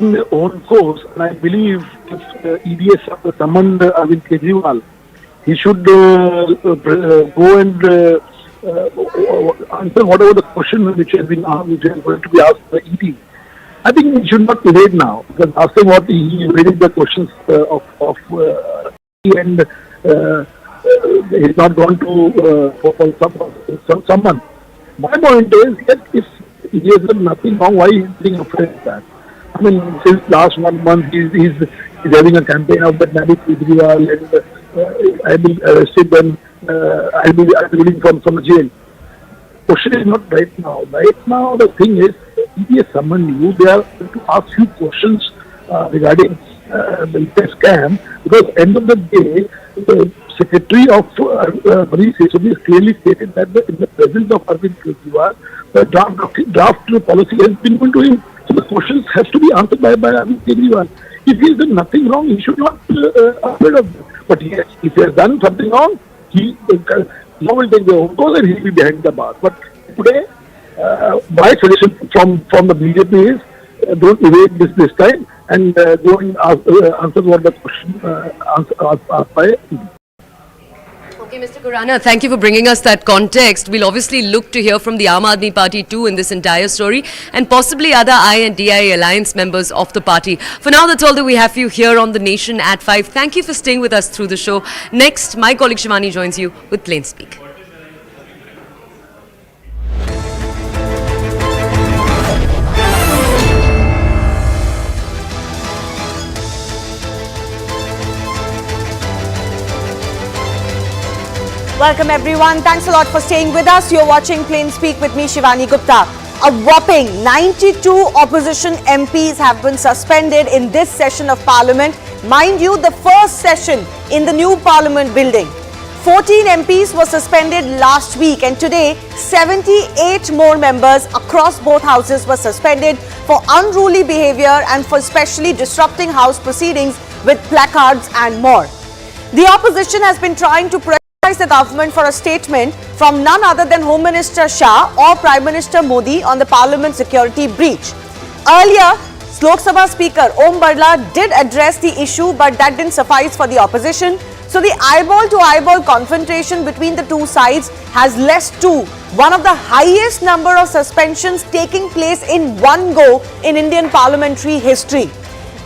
their own course, and I believe if EDS summoned Arvind Kejriwal, he should go and answer whatever the question which has been asked, which is going to be asked by ED. I think he should not evade now, because after what he evaded the questions of and he's not gone to for someone. My point is that if he has done nothing wrong, why is he being afraid of that? I mean, since last 1 month, he's having a campaign of that Nabi Kejriwal and I will arrested and I'll be released from the jail. Question is not right now. Right now, the thing is, if they summon you, they are going to ask you questions regarding the scam, because end of the day, the Secretary of Police clearly stated that in the presence of Arvind Kejriwal, the draft policy has been given to him. So the questions has to be answered by Arvind Kejriwal. If he has done nothing wrong, he should not be afraid of it. But yes, if he has done something wrong, he will take the own course and he will be behind the bar. But today, my suggestion from the BJP is don't evade this time and go and answer what the question asked by. Okay, Mr. Khurana, thank you for bringing us that context. We'll obviously look to hear from the Aam Aadmi Party too in this entire story, and possibly other I and DI alliance members of the party. For now, that's all that we have for you here on The Nation at 5. Thank you for staying with us through the show. Next, my colleague Shivani joins you with Plain Speak. Welcome everyone. Thanks a lot for staying with us. You're watching Plain Speak with me, Shivani Gupta. A whopping 92 opposition MPs have been suspended in this session of Parliament. Mind you, the first session in the new Parliament building. 14 MPs were suspended last week, and today 78 more members across both houses were suspended for unruly behaviour and for especially disrupting House proceedings with placards and more. The opposition has been trying to the government for a statement from none other than Home Minister Shah or Prime Minister Modi on the Parliament security breach. Earlier, Lok Sabha Speaker Om Birla did address the issue, but that didn't suffice for the opposition. So the eyeball-to-eyeball confrontation between the two sides has led to one of the highest number of suspensions taking place in one go in Indian parliamentary history.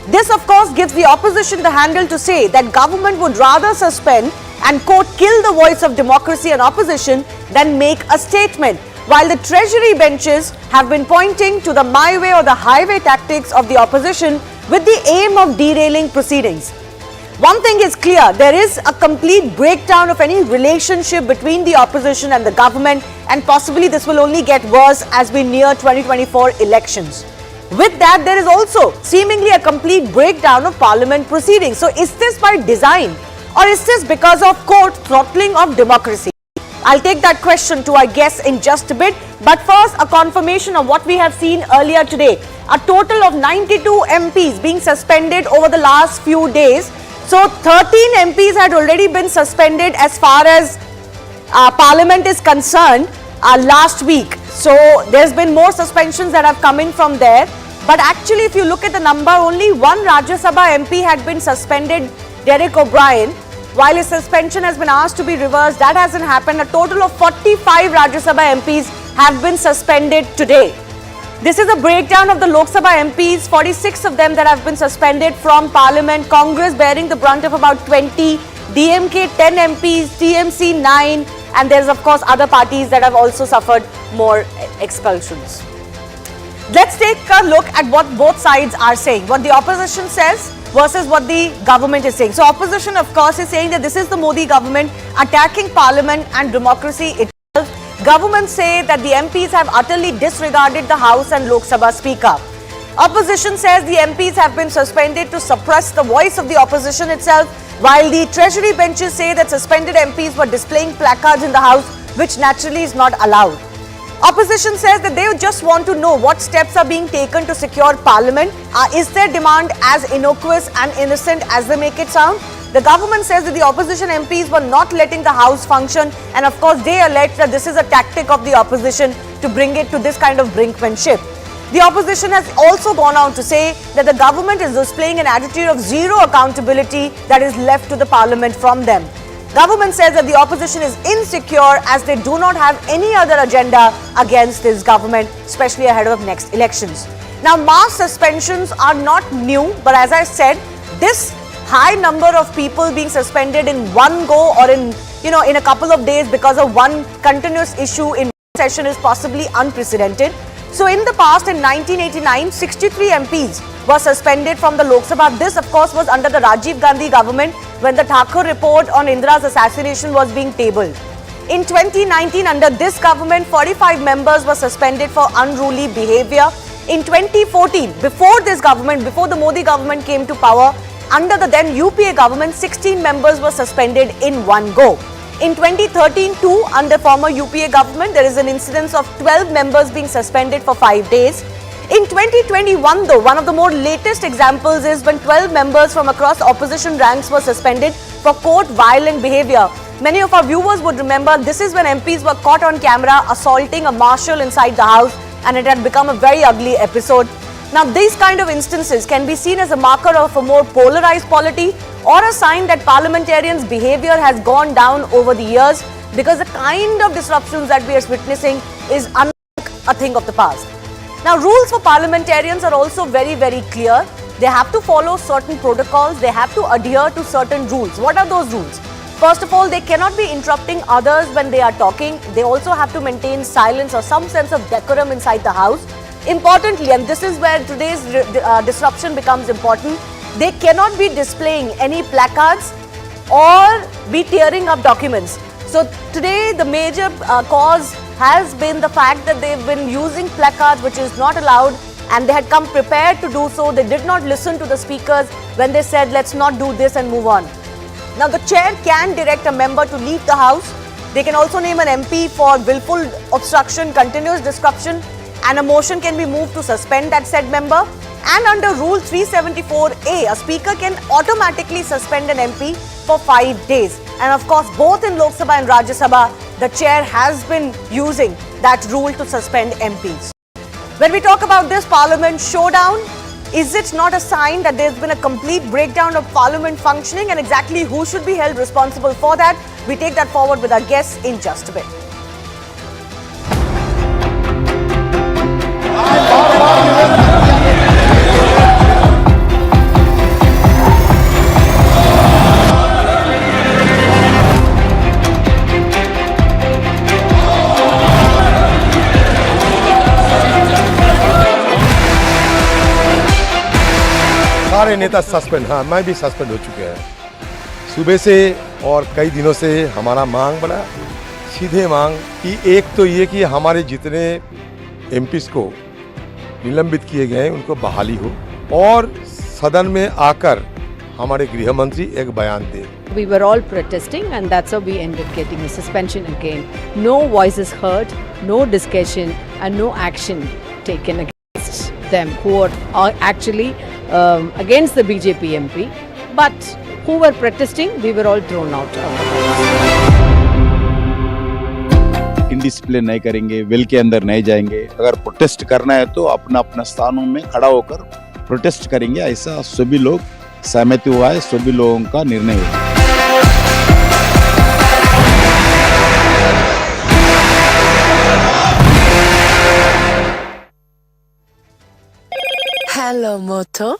This, of course, gives the opposition the handle to say that government would rather suspend and, quote, kill the voice of democracy and opposition than make a statement, while the treasury benches have been pointing to the my way or the highway tactics of the opposition with the aim of derailing proceedings. One thing is clear, there is a complete breakdown of any relationship between the opposition and the government, and possibly this will only get worse as we near 2024 elections. With that, there is also seemingly a complete breakdown of parliament proceedings. So is this by design? Or is this because of, quote, throttling of democracy? I'll take that question to our guests in just a bit. But first, a confirmation of what we have seen earlier today. A total of 92 MPs being suspended over the last few days. So 13 MPs had already been suspended as far as Parliament is concerned last week. So there's been more suspensions that have come in from there. But actually, if you look at the number, only one Rajya Sabha MP had been suspended, Derek O'Brien. While his suspension has been asked to be reversed, that hasn't happened. A total of 45 Rajya Sabha MPs have been suspended today. This is a breakdown of the Lok Sabha MPs, 46 of them that have been suspended from Parliament. Congress bearing the brunt of about 20, DMK 10 MPs, TMC 9, and there's of course other parties that have also suffered more expulsions. Let's take a look at what both sides are saying, what the opposition says versus what the government is saying. So opposition, of course, is saying that this is the Modi government attacking Parliament and democracy itself. Government say that the MPs have utterly disregarded the House and Lok Sabha Speaker. Opposition says the MPs have been suspended to suppress the voice of the opposition itself, while the treasury benches say that suspended MPs were displaying placards in the House, which naturally is not allowed. Opposition says that they just want to know what steps are being taken to secure Parliament. Is their demand as innocuous and innocent as they make it sound? The government says that the opposition MPs were not letting the House function, and of course they allege that this is a tactic of the opposition to bring it to this kind of brinkmanship. The opposition has also gone on to say that the government is displaying an attitude of zero accountability that is left to the parliament from them. Government says that the opposition is insecure as they do not have any other agenda against this government, especially ahead of next elections. Now, mass suspensions are not new, but as I said, this high number of people being suspended in one go or in a couple of days because of one continuous issue in one session is possibly unprecedented. So in the past, in 1989, 63 MPs were suspended from the Lok Sabha. This, of course, was under the Rajiv Gandhi government when the Thakur report on Indira's assassination was being tabled. In 2019, under this government, 45 members were suspended for unruly behaviour. In 2014, before the Modi government came to power, under the then UPA government, 16 members were suspended in one go. In 2013 too, under former UPA government, there is an incidence of 12 members being suspended for 5 days. In 2021 though, one of the more latest examples is when 12 members from across opposition ranks were suspended for court violent behaviour. Many of our viewers would remember this is when MPs were caught on camera assaulting a marshal inside the house, and it had become a very ugly episode. Now, these kind of instances can be seen as a marker of a more polarized polity or a sign that parliamentarians' behaviour has gone down over the years, because the kind of disruptions that we are witnessing is unlike a thing of the past. Now, rules for parliamentarians are also very, very clear. They have to follow certain protocols. They have to adhere to certain rules. What are those rules? First of all, they cannot be interrupting others when they are talking. They also have to maintain silence or some sense of decorum inside the house. Importantly, and this is where today's disruption becomes important, they cannot be displaying any placards or be tearing up documents. So today the major cause has been the fact that they've been using placards, which is not allowed, and they had come prepared to do so. They did not listen to the speakers when they said, let's not do this and move on. Now, the chair can direct a member to leave the house. They can also name an MP for willful obstruction, continuous disruption, and a motion can be moved to suspend that said member. And under Rule 374A, a speaker can automatically suspend an MP for 5 days. And of course, both in Lok Sabha and Rajya Sabha, the chair has been using that rule to suspend MPs. When we talk about this Parliament showdown, is it not a sign that there's been a complete breakdown of Parliament functioning, and exactly who should be held responsible for that? We take that forward with our guests in just a bit. सारे नेता suspend, हाँ मैं भी suspend हो चुके हैं सुबह से, और कई दिनों से हमारा मांग बना, सीधे मांग कि एक तो ये कि हमारे जितने एमपीज को निलंबित किए गए हैं उनको बहाली हो, और सदन में आकर हमारे गृह मंत्री एक बयान दें. We were all protesting, and that's how we ended getting a suspension again. No voices heard, no discussion, and no action taken against them who are actually against the BJP MP. But who were protesting, we were all thrown out. Indiscipline नहीं करेंगे, well के अंदर नहीं जाएंगे. अगर protest करना है तो अपना अपना स्थानों में खड़ा होकर प्रोटेस्ट करेंगे. ऐसा सभी लोग सहमति हुआ है, सभी लोगों का निर्णय हुआ. Hello, Moto.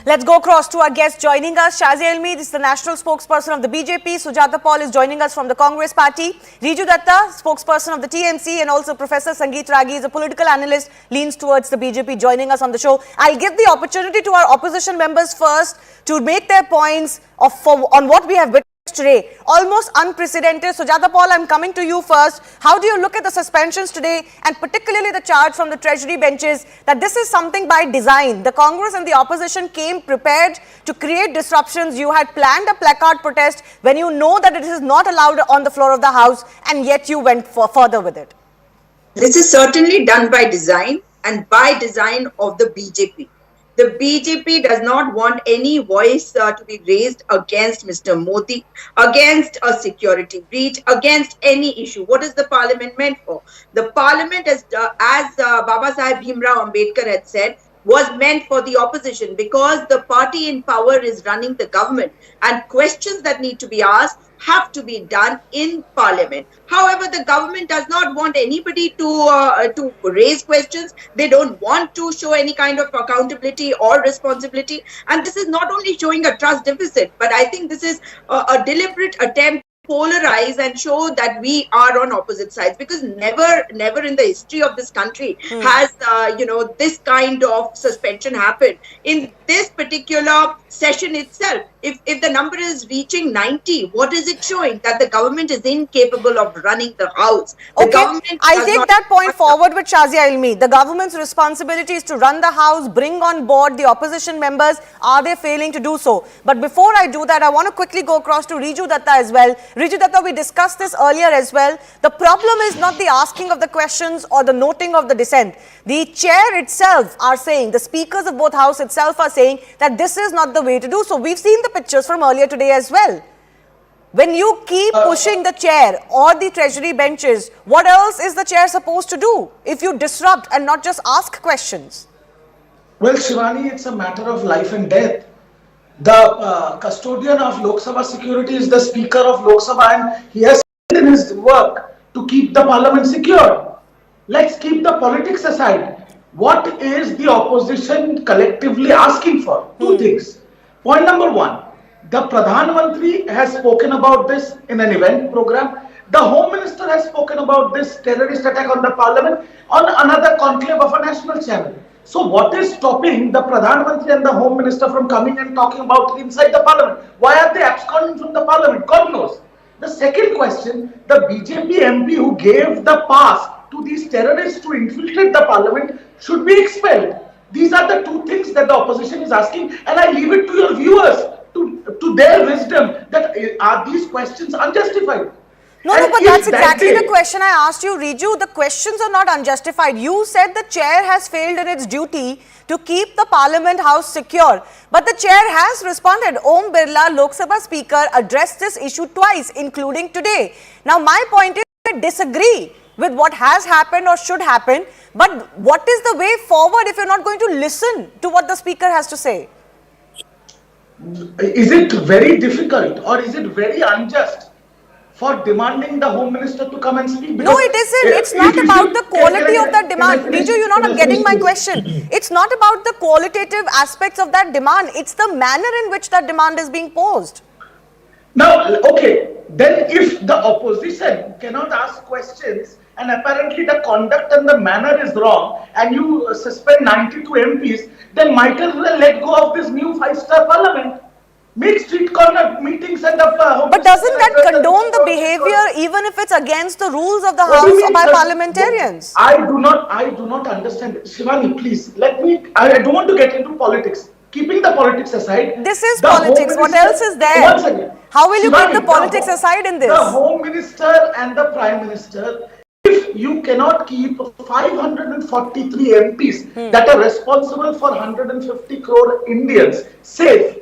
Let's go across to our guest joining us. Shazia Ilmi, this is the national spokesperson of the BJP. Sujata Paul is joining us from the Congress party. Riju Datta, spokesperson of the TMC, and also Professor Sangeet Ragi is a political analyst, leans towards the BJP, joining us on the show. I'll give the opportunity to our opposition members first to make their points on what we have witnessed today. Almost unprecedented. Sujata Paul, I'm coming to you first. How do you look at the suspensions today, and particularly the charge from the Treasury benches that this is something by design? The Congress and the opposition came prepared to create disruptions. You had planned a placard protest when you know that it is not allowed on the floor of the House, and yet you went further with it. This is certainly done by design, and by design of the BJP. The BJP does not want any voice to be raised against Mr. Modi, against a security breach, against any issue. What is the parliament meant for? The parliament, as Baba Sahib Bhimrao Ambedkar had said, was meant for the opposition, because the party in power is running the government, and questions that need to be asked have to be done in parliament. However, the government does not want anybody to raise questions. They don't want to show any kind of accountability or responsibility, and this is not only showing a trust deficit, but I think this is a deliberate attempt polarize and show that we are on opposite sides, because never in the history of this country has this kind of suspension happened. In this particular session itself, if the number is reaching 90, what is it showing? That the government is incapable of running the house. The government I'll take that point forward with Shazia Ilmi. The government's responsibility is to run the house, bring on board the opposition members. Are they failing to do so? But before I do that, I want to quickly go across to Riju Datta as well. Riju Datta, we discussed this earlier as well. The problem is not the asking of the questions or the noting of the dissent. The chair itself are saying, the speakers of both house itself are saying that this is not the way to do so. We've seen the pictures from earlier today as well. When you keep pushing the chair or the treasury benches, what else is the chair supposed to do if you disrupt and not just ask questions? Well, Shivani, it's a matter of life and death. The custodian of Lok Sabha security is the Speaker of Lok Sabha, and he has said in his work to keep the parliament secure. Let's keep the politics aside. What is the opposition collectively asking for? Two things. Point number one, the Pradhan Mantri has spoken about this in an event program. The Home Minister has spoken about this terrorist attack on the parliament on another conclave of a national channel. So what is stopping the Pradhan Mantri and the Home Minister from coming and talking about inside the parliament? Why are they absconding from the parliament? God knows. The second question, the BJP MP who gave the pass to these terrorists to infiltrate the parliament should be expelled. These are the two things that the opposition is asking, and I leave it to your viewers to their wisdom that are these questions unjustified. No, but that's exactly the question I asked you, Riju. The questions are not unjustified. You said the chair has failed in its duty to keep the Parliament House secure. But the chair has responded. Om Birla, Lok Sabha Speaker, addressed this issue twice, including today. Now, my point is, I disagree with what has happened or should happen. But what is the way forward if you're not going to listen to what the Speaker has to say? Is it very difficult or is it very unjust for demanding the Home Minister to come and speak? No, it isn't. It's not about the quality of that demand. Riju, you're not getting my question. It's not about the qualitative aspects of that demand. It's the manner in which that demand is being posed. Now, okay, then if the opposition cannot ask questions and apparently the conduct and the manner is wrong and you suspend 92 MPs, then might as well let go of this new 5-star parliament. Make street corner meetings and but doesn't that condone the behavior even if it's against the rules of the House or by parliamentarians? I do not understand. Shivani, please, I don't want to get into politics. Keeping the politics aside. This is politics. What else is there? Once again, how will you keep the politics aside in this? The Home Minister and the Prime Minister, if you cannot keep 543 MPs that are responsible for 150 crore Indians safe,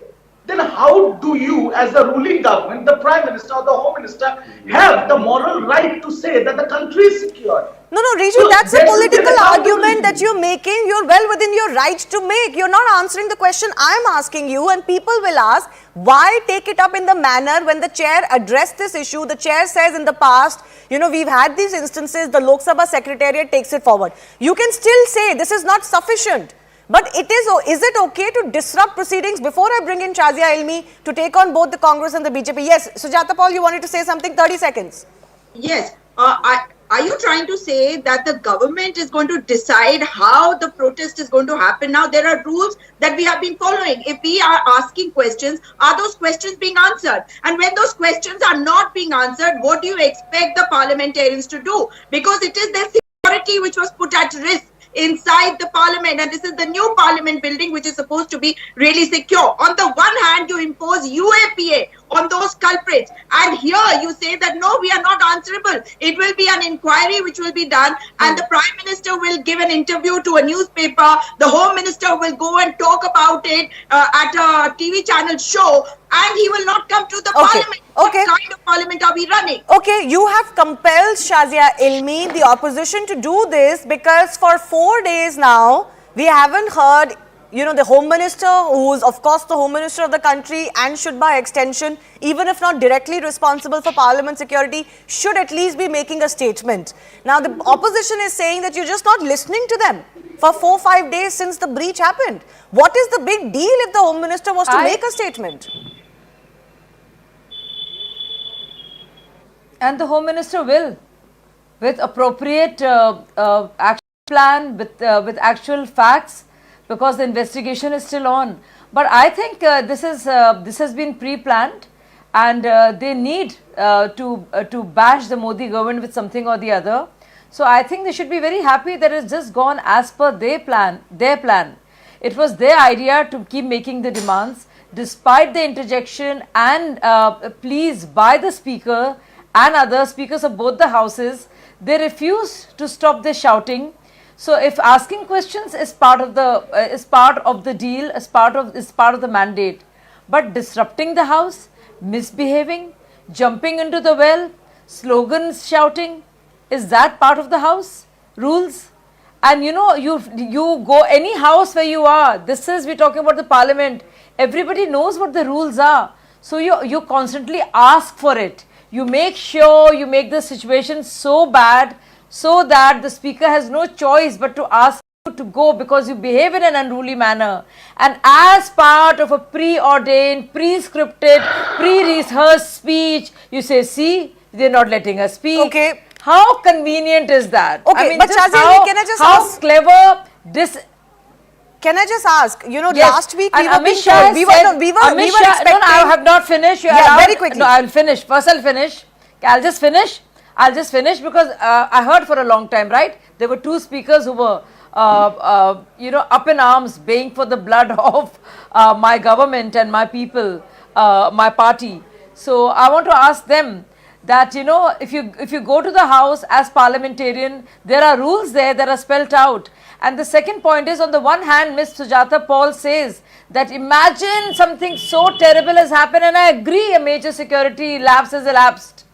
then how do you, as the ruling government, the Prime Minister or the Home Minister, have the moral right to say that the country is secure? No, Riju, so that's a political argument that you're making. You're well within your right to make. You're not answering the question I'm asking you, and people will ask, why take it up in the manner when the chair addressed this issue? The chair says in the past, we've had these instances, the Lok Sabha Secretariat takes it forward. You can still say this is not sufficient. But is it okay to disrupt proceedings? Before I bring in Shazia Ilmi to take on both the Congress and the BJP. Yes, Sujata Paul, you wanted to say something? 30 seconds. Yes. Are you trying to say that the government is going to decide how the protest is going to happen? Now, there are rules that we have been following. If we are asking questions, are those questions being answered? And when those questions are not being answered, what do you expect the parliamentarians to do? Because it is their security which was put at risk. inside the parliament, and this is the new parliament building which is supposed to be really secure. On the one hand, you impose UAPA on those culprits, and here you say that no, we are not answerable. It will be an inquiry which will be done, and the Prime Minister will give an interview to a newspaper. The Home Minister will go and talk about it at a TV channel show, and he will not come to the parliament. What kind of parliament are we running? Okay, you have compelled Shazia Ilmi, the opposition, to do this because for 4 days now, we haven't heard, you know, the Home Minister, who is of course the Home Minister of the country and should by extension, even if not directly responsible for Parliament security, should at least be making a statement. Now the opposition is saying that you're just not listening to them for 4-5 days since the breach happened. What is the big deal if the Home Minister was to make a statement? And the Home Minister will, with appropriate action plan, with actual facts, because the investigation is still on. But I think this has been pre-planned, and they need to bash the Modi government with something or the other. So I think they should be very happy that it's just gone as per their plan. It was their idea to keep making the demands, despite the interjection and pleas by the Speaker and other speakers of both the houses. They refused to stop the shouting. So if asking questions is part of the deal, is part of the mandate, but disrupting the house, misbehaving, jumping into the well, slogans shouting, is that part of the house rules? And you know, you go any house where you are, we're talking about the parliament, everybody knows what the rules are. So you constantly ask for it. You make sure you make the situation so bad so that the speaker has no choice but to ask you to go because you behave in an unruly manner. And as part of a preordained, pre-scripted, pre-rehearsed speech, you say, see, they're not letting us speak. Okay. How convenient is that? Okay, I mean, but Shazia, can I just ask? How clever Can I just ask, you know, yes. last week and we were being told, we were expecting... No, I have not finished. Yeah, very quickly. No, I'll finish. First I'll finish. I'll just finish because I heard for a long time, right? There were two speakers who were, you know, up in arms, baying for the blood of my government and my people, my party. So I want to ask them that, you know, if you go to the house as parliamentarian, there are rules there that are spelt out. And the second point is, on the one hand, Ms. Sujata Paul says that imagine something so terrible has happened, and I agree, a major security lapse has elapsed.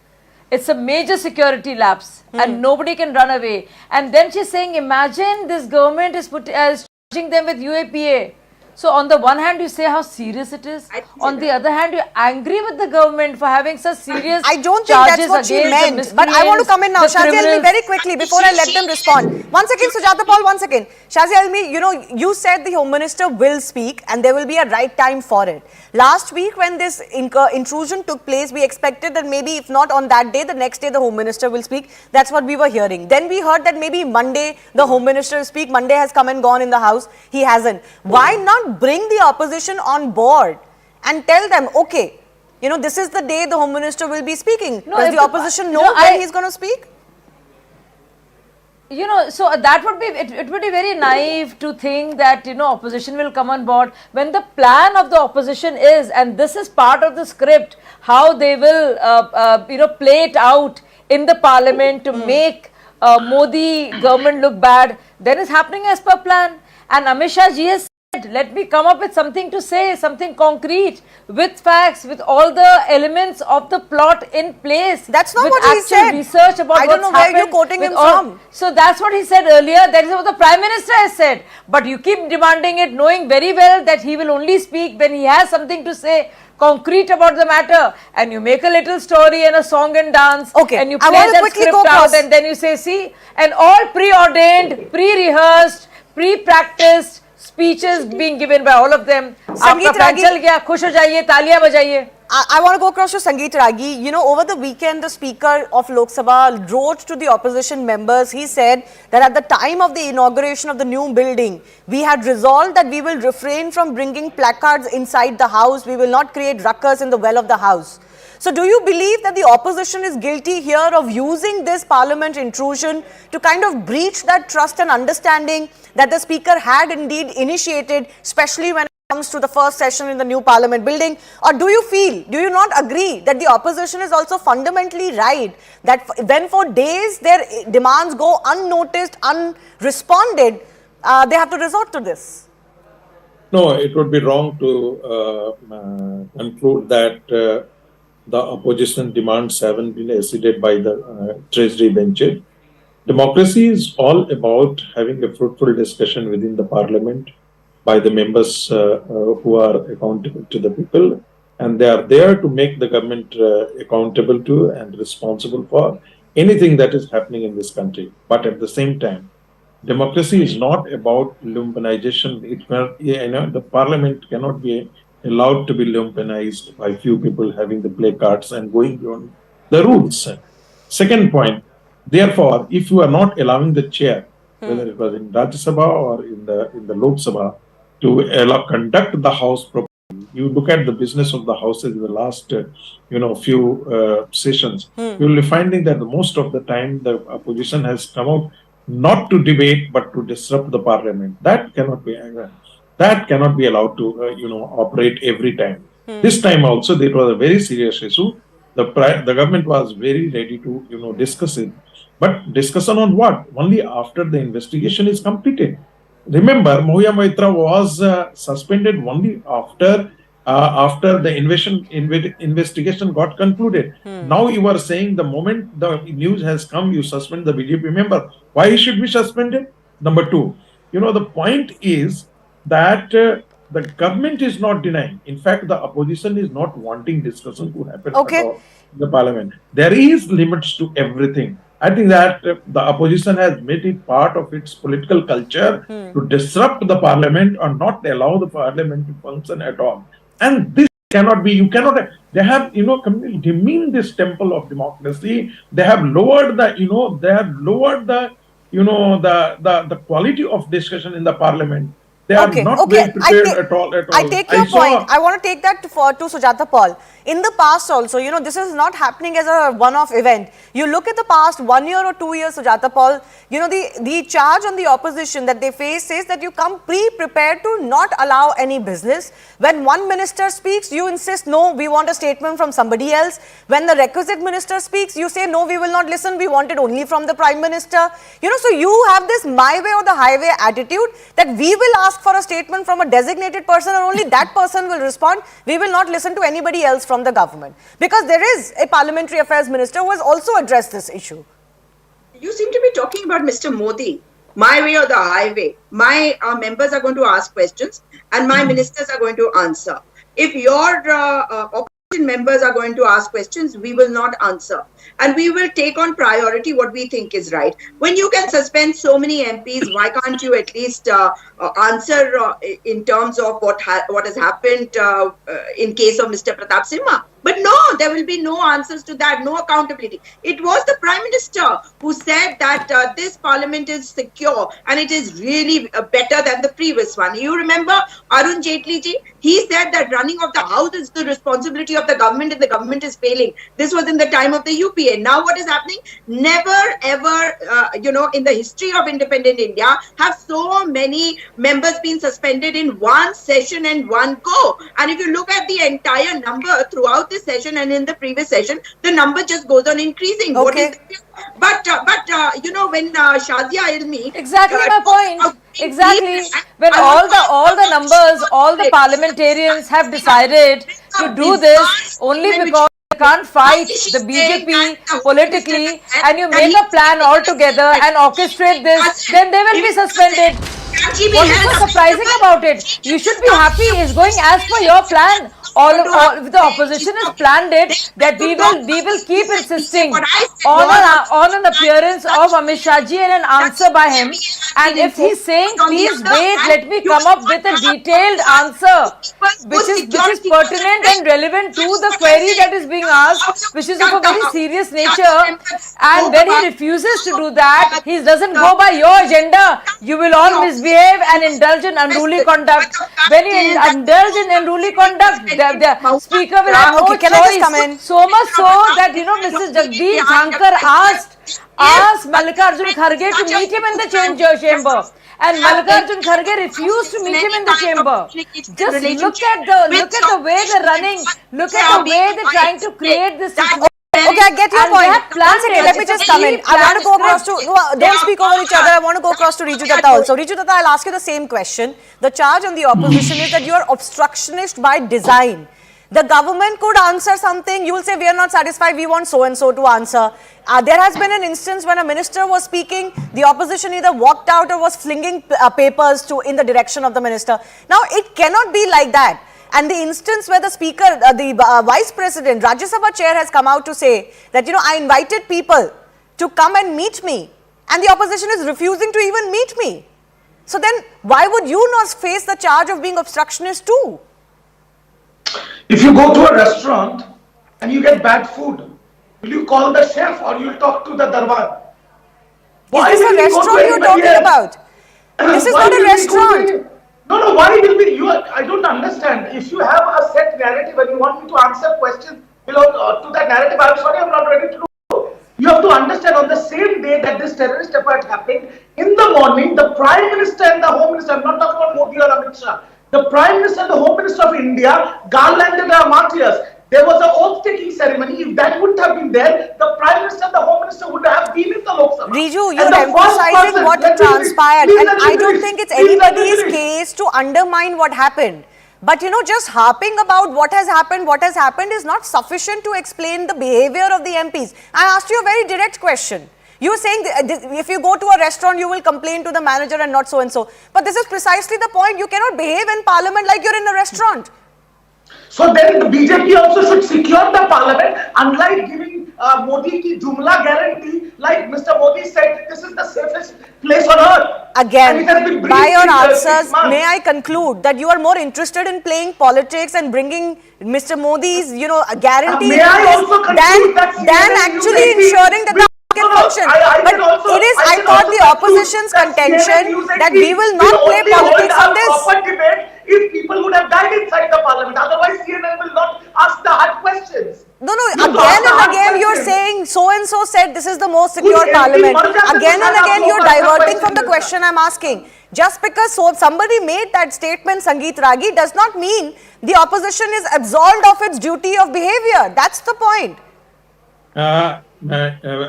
It's a major security lapse and nobody can run away. And then she's saying, imagine this government is charging them with UAPA. So on the one hand, you say how serious it is. On the other hand, you're angry with the government for having such serious I don't think that's what she meant. But I want to come in now. Shazia Ilmi, very quickly, before I let them respond. Once again, Sujata Paul, once again. Shazia Ilmi, you know, you said the Home Minister will speak and there will be a right time for it. Last week, when this intrusion took place, we expected that maybe if not on that day, the next day the Home Minister will speak. That's what we were hearing. Then we heard that maybe Monday the Home Minister will speak. Monday has come and gone in the House. He hasn't. Why not bring the opposition on board and tell them, okay, you know, this is the day the Home Minister will be speaking? Does the opposition know when he's going to speak? You know, so that would be, it would be very naive to think that, you know, opposition will come on board when the plan of the opposition is, and this is part of the script, how they will, you know, play it out in the parliament to make Modi government look bad. Then it's happening as per plan. And Amit Shah ji has said, let me come up with something to say, something concrete, with facts, with all the elements of the plot in place. That's not what he said. Research about I don't know where you're quoting him from. So that's what he said earlier. That is what the Prime Minister has said. But you keep demanding it, knowing very well that he will only speak when he has something to say concrete about the matter, and you make a little story and a song and dance, and you play that script out, and then you say, see, and all preordained, pre-rehearsed, pre-practiced speeches being given by all of them. Sangeet Ragi, चल गया, खुश हो जाइए, तालियां बजाइए. I want to go across to Sangeet Ragi. You know, over the weekend, the Speaker of Lok Sabha wrote to the opposition members. He said that at the time of the inauguration of the new building, we had resolved that we will refrain from bringing placards inside the house. We will not create ruckus in the well of the house. So do you believe that the opposition is guilty here of using this parliament intrusion to kind of breach that trust and understanding that the speaker had indeed initiated, especially when comes to the first session in the new parliament building? Or do you not agree that the opposition is also fundamentally right that when for days their demands go unnoticed, unresponded, they have to resort to this? No, it would be wrong to conclude that the opposition demands haven't been acceded by the Treasury bench. Democracy is all about having a fruitful discussion within the parliament by the members who are accountable to the people, and they are there to make the government accountable to and responsible for anything that is happening in this country. But at the same time, democracy is not about lumpenization. The parliament cannot be allowed to be lumpenized by few people having the placards and going beyond the rules. Second point, therefore, if you are not allowing the chair, whether it was in Rajya Sabha or in the Lok Sabha, to conduct the house properly. You look at the business of the houses in the last, few sessions. You will be finding that most of the time the opposition has come out not to debate but to disrupt the parliament. That cannot be allowed to operate every time. This time also it was a very serious issue. The government was very ready to discuss it, but discussion on what? Only after the investigation is completed. Remember, Mohiya Maitra was suspended only after the investigation got concluded. Now you are saying the moment the news has come, you suspend the BJP member. Why he should be suspended? Number two, the point is that the government is not denying. In fact, the opposition is not wanting discussion to happen in the parliament. There is limits to everything. I think that the opposition has made it part of its political culture to disrupt the parliament or not allow the parliament to function at all. And this cannot be, they have, demeaned this temple of democracy. They have lowered the quality of discussion in the parliament. They are not well prepared at all. I take your point. I want to take that to Sujata Paul. In the past also, this is not happening as a one-off event. You look at the past 1 year or 2 years, Sujata Paul, the charge on the opposition that they face says that you come pre-prepared to not allow any business. When one minister speaks, you insist, no, we want a statement from somebody else. When the requisite minister speaks, you say, no, we will not listen, we want it only from the Prime Minister. So you have this my way or the highway attitude that we will ask for a statement from a designated person and only that person will respond. We will not listen to anybody else from the government, because there is a parliamentary affairs minister who has also addressed this issue. You seem to be talking about Mr. Modi, my way or the highway. My members are going to ask questions and my ministers are going to answer. If your opposition members are going to ask questions, we will not answer. And we will take on priority what we think is right. When you can suspend so many MPs, why can't you at least answer in terms of what has happened in case of Mr. Pratap Simha? But no, there will be no answers to that, no accountability. It was the Prime Minister who said that this parliament is secure and it is really better than the previous one. You remember Arun Jaitley ji? He said that running of the house is the responsibility of the government and the government is failing. This was in the time of the UPA. Now what is happening? Never ever, in the history of independent India, have so many members been suspended in one session and one go. And if you look at the entire number throughout this session and in the previous session, the number just goes on increasing. Okay. But when Shazia Ilmi... Exactly my point. Exactly. When all the numbers, all the parliamentarians have decided to do this only because they can't fight the BJP politically, and you make a plan altogether and orchestrate this, then they will be suspended. What is so surprising about it? You should be happy. It's going as per your plan. All the opposition has planned it that we will keep insisting on an appearance of Amit Shah ji and an answer by him. And if he's saying, please wait, let me come up with a detailed answer, which is pertinent and relevant to the query that is being asked, which is of a very serious nature. And when he refuses to do that, he doesn't go by your agenda. You will all misbehave and indulge in unruly conduct. When you indulge in unruly conduct, the speaker will have no choice. So much so that, Mrs. Jagdeep Dhankar asked Mallikarjun Kharge to meet him in the chamber. And Mallikarjun Kharge refused to meet him in the chamber. Just look at the way they're running. Look at the way they're trying to create this situation. Okay, I get your point. One second, let me just come in. I want to go across to, don't speak over each other. I want to go across to Riju Datta also. Riju Datta, I'll ask you the same question. The charge on the opposition is that you are obstructionist by design. The government could answer something. You will say, we are not satisfied, we want so-and-so to answer. There has been an instance when a minister was speaking, the opposition either walked out or was flinging papers in the direction of the minister. Now, it cannot be like that. And the instance where the speaker, the vice president, Rajya Sabha chair has come out to say that, I invited people to come and meet me, and the opposition is refusing to even meet me. So then, why would you not face the charge of being obstructionist too? If you go to a restaurant and you get bad food, will you call the chef or you will talk to the darbar? Is this a restaurant you're talking about? This is not a restaurant. No, why will be I don't understand. If you have a set narrative and you want me to answer questions below to that narrative, I'm sorry, I'm not ready to do. You have to understand, on the same day that this terrorist attack happened, in the morning, the Prime Minister and the Home Minister, I'm not talking about Modi or Amit Shah, the Prime Minister and the Home Minister of India garlanded our martyrs. There was an oath-taking ceremony. If that wouldn't have been there, the Prime Minister and the Home Minister would have been in the Lok Sabha. Riju, you're emphasizing what transpired, and I don't think it's anybody's case to undermine what happened. But just harping about what has happened is not sufficient to explain the behavior of the MPs. I asked you a very direct question. You were saying if you go to a restaurant, you will complain to the manager and not so-and-so. But this is precisely the point. You cannot behave in Parliament like you're in a restaurant. So then the BJP also should secure the Parliament, unlike giving Modi ki Jumla guarantee, like Mr. Modi said, this is the safest place on earth. Again, by your answers, may I conclude that you are more interested in playing politics and bringing Mr. Modi's, guarantee than actually ensuring that the can function. But it is, I thought, the opposition's contention that we will not play politics on this. If people would have died inside the Parliament, otherwise CNN will not ask the hard questions. No, again and again you're saying so-and-so said this is the most secure Parliament. Again and again you're diverting from the question I'm asking. Just because somebody made that statement, Sangeet Ragi, does not mean the opposition is absolved of its duty of behavior. That's the point.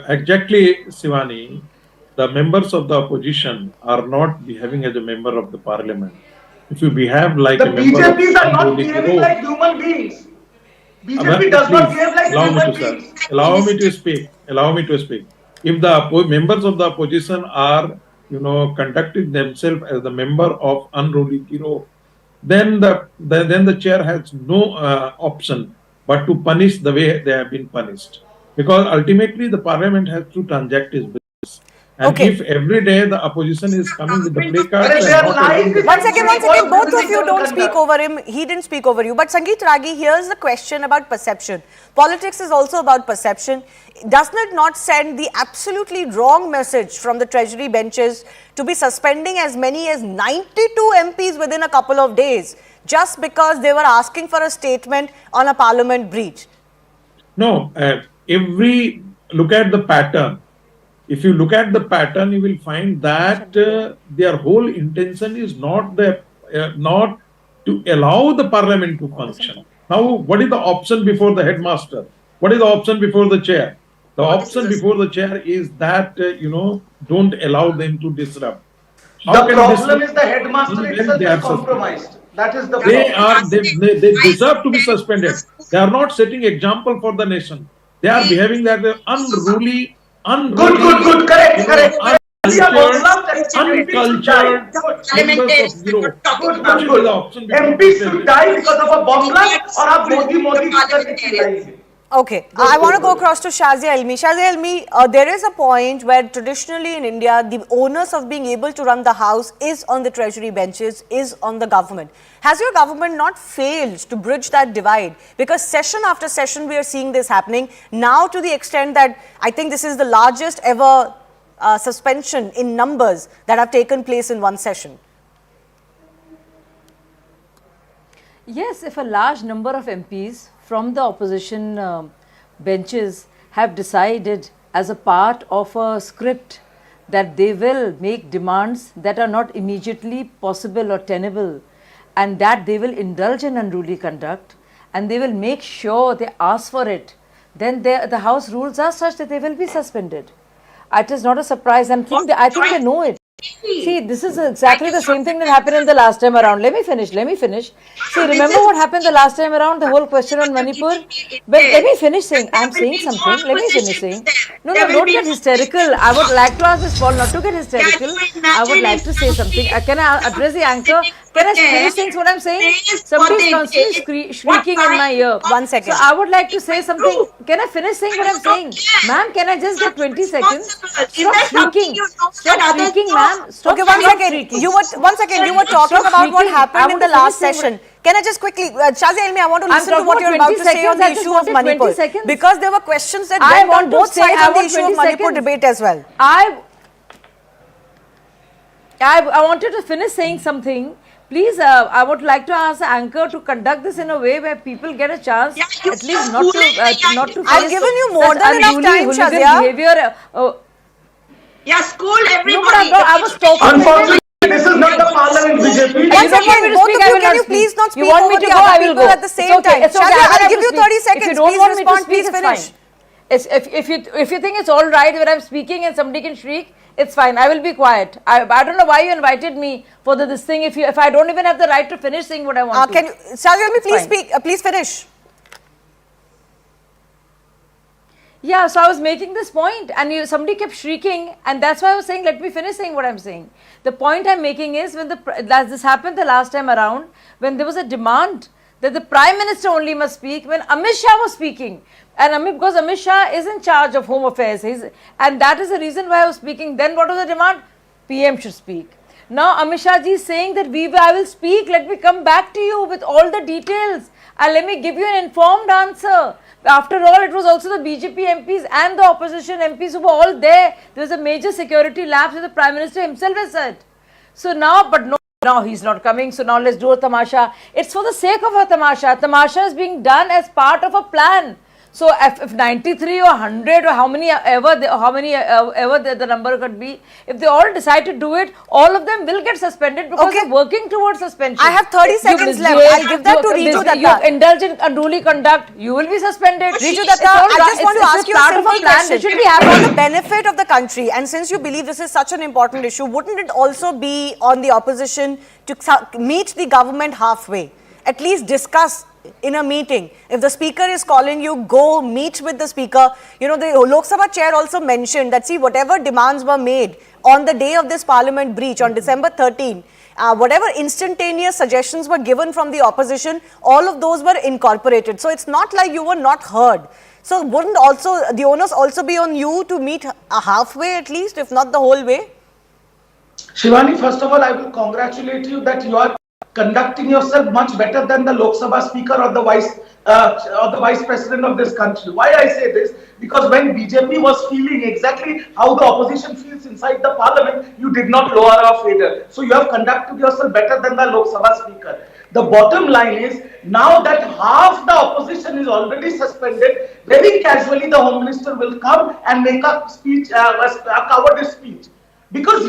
Exactly, Shivani. The members of the opposition are not behaving as a member of the Parliament. If you behave like the a member BJPs are not behaving like human beings. BJP does not behave like human beings. Allow me to speak. If the members of the opposition are, conducting themselves as the member of unruly hero, then the chair has no option but to punish the way they have been punished. Because ultimately the Parliament has to transact its business. And if every day the opposition is coming with the placards... One second, both of you don't speak over him. He didn't speak over you. But Sangeet Ragi, here's the question about perception. Politics is also about perception. Doesn't it not send the absolutely wrong message from the Treasury benches to be suspending as many as 92 MPs within a couple of days just because they were asking for a statement on a Parliament breach? No, look at the pattern. If you look at the pattern, you will find that their whole intention is not to allow the Parliament to function. Now, what is the option before the headmaster? What is the option before the chair? The option before the chair is that, don't allow them to disrupt. The problem is the headmaster itself is compromised. That is the problem. They deserve to be suspended. They are not setting example for the nation. They are behaving like unruly. Good. Correct. Uncultured. Good. MPs should die because of a bomb blast or a Modi. Okay, I want to go across to Shazia Elmi. Shazia Elmi, there is a point where traditionally in India, the onus of being able to run the house is on the treasury benches, is on the government. Has your government not failed to bridge that divide? Because session after session, we are seeing this happening. Now to the extent that I think this is the largest ever suspension in numbers that have taken place in one session. Yes, if a large number of MPs from the opposition benches have decided as a part of a script that they will make demands that are not immediately possible or tenable, and that they will indulge in unruly conduct, and they will make sure they ask for it, then the House rules are such that they will be suspended. It is not a surprise, and I think they know it. See, this is exactly the same thing that happened in the last time around. Let me finish. See, remember what happened the last time around, the whole question on Manipur? But let me finish saying, I'm saying something. Let me finish saying. No, don't get hysterical. I would like to ask this Paul not to get hysterical. I would like to say something. Can I address the anchor? Can I finish saying what I'm saying? Somebody is constantly shrieking in my ear. 1 second. So I would like to say something. Can I finish saying what I'm saying? Ma'am, can I just get 20 seconds? Stop shrieking. Stop shrieking, ma'am. Stop. Okay, 1 second. You were talking about what happened in the last session. Can I just quickly, Shazia Elmi, I want to listen to what you're about to say on the issue of Manipur. Because there were questions that went on both sides on the issue of Manipur debate as well. I wanted to finish saying something. Please, I would like to ask the anchor to conduct this in a way where people get a chance, at least not to. I've given you more than enough time, Shazia. Behavior. School everybody. No, but I was talking. Unfortunately, this is not the Parliament, BJP. Once again, both of you, can you please not speak over the other people at the same time? Shazia, I'll give you 30 seconds. If you don't please want respond, me to speak, please finish. If you think it's all right when I'm speaking and somebody can shriek, it's fine. I will be quiet. I don't know why you invited me for this thing. If I don't even have the right to finish saying what I want to. Can you, Shazia, please speak. Please finish. Yeah, so I was making this point and somebody kept shrieking, and that's why I was saying, let me finish saying what I'm saying. The point I'm making is when this happened the last time around, when there was a demand that the Prime Minister only must speak, when Amit Shah was speaking. And because Amit Shah is in charge of Home Affairs, and that is the reason why I was speaking. Then what was the demand? PM should speak. Now Amit Shah ji is saying that I will speak, let me come back to you with all the details and let me give you an informed answer. After all, it was also the BJP MPs and the opposition MPs who were all there. There was a major security lapse that the Prime Minister himself has said. So now, but no, now he's not coming, so now let's do a tamasha. It's for the sake of a tamasha. Tamasha is being done as part of a plan. So if 93 or 100 or how many ever the number could be, if they all decide to do it, all of them will get suspended because they're working towards suspension. I have 30 seconds left. I'll give that to Riju Datta. You indulge in unruly conduct, you will be suspended. Riju Datta, I just want to ask you a simple question. For the benefit of the country, and since you believe this is such an important issue, wouldn't it also be on the opposition to meet the government halfway? At least discuss in a meeting. If the speaker is calling you, go meet with the speaker. You know, the Lok Sabha chair also mentioned that, see, whatever demands were made on the day of this parliament breach on December 13, whatever instantaneous suggestions were given from the opposition, all of those were incorporated. So it's not like you were not heard. So wouldn't also the onus also be on you to meet halfway at least, if not the whole way? Shivani, first of all, I will congratulate you that you are conducting yourself much better than the Lok Sabha speaker or the vice president of this country. Why I say this? Because when BJP was feeling exactly how the opposition feels inside the parliament, you did not lower or fader. So you have conducted yourself better than the Lok Sabha speaker. The bottom line is, now that half the opposition is already suspended, very casually the Home Minister will come and make a speech, a cowardice speech. Because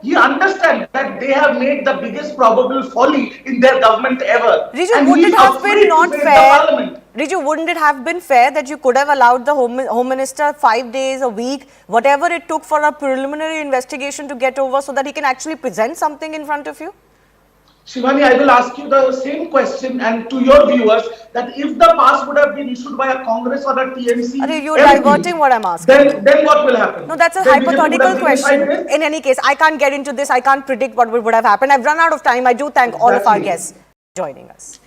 he understands that they have made the biggest probable folly in their government ever. Riju, wouldn't it have been not fair? Riju, wouldn't it have been fair that you could have allowed the Home Minister 5 days a week, whatever it took for a preliminary investigation to get over, so that he can actually present something in front of you? Shivani, I will ask you the same question, and to your viewers, that if the pass would have been issued by a Congress or a TMC, you're diverting what I'm asking. Then what will happen? No, that's a hypothetical question. In any case, I can't get into this. I can't predict what would have happened. I've run out of time. I do thank all of our guests for joining us.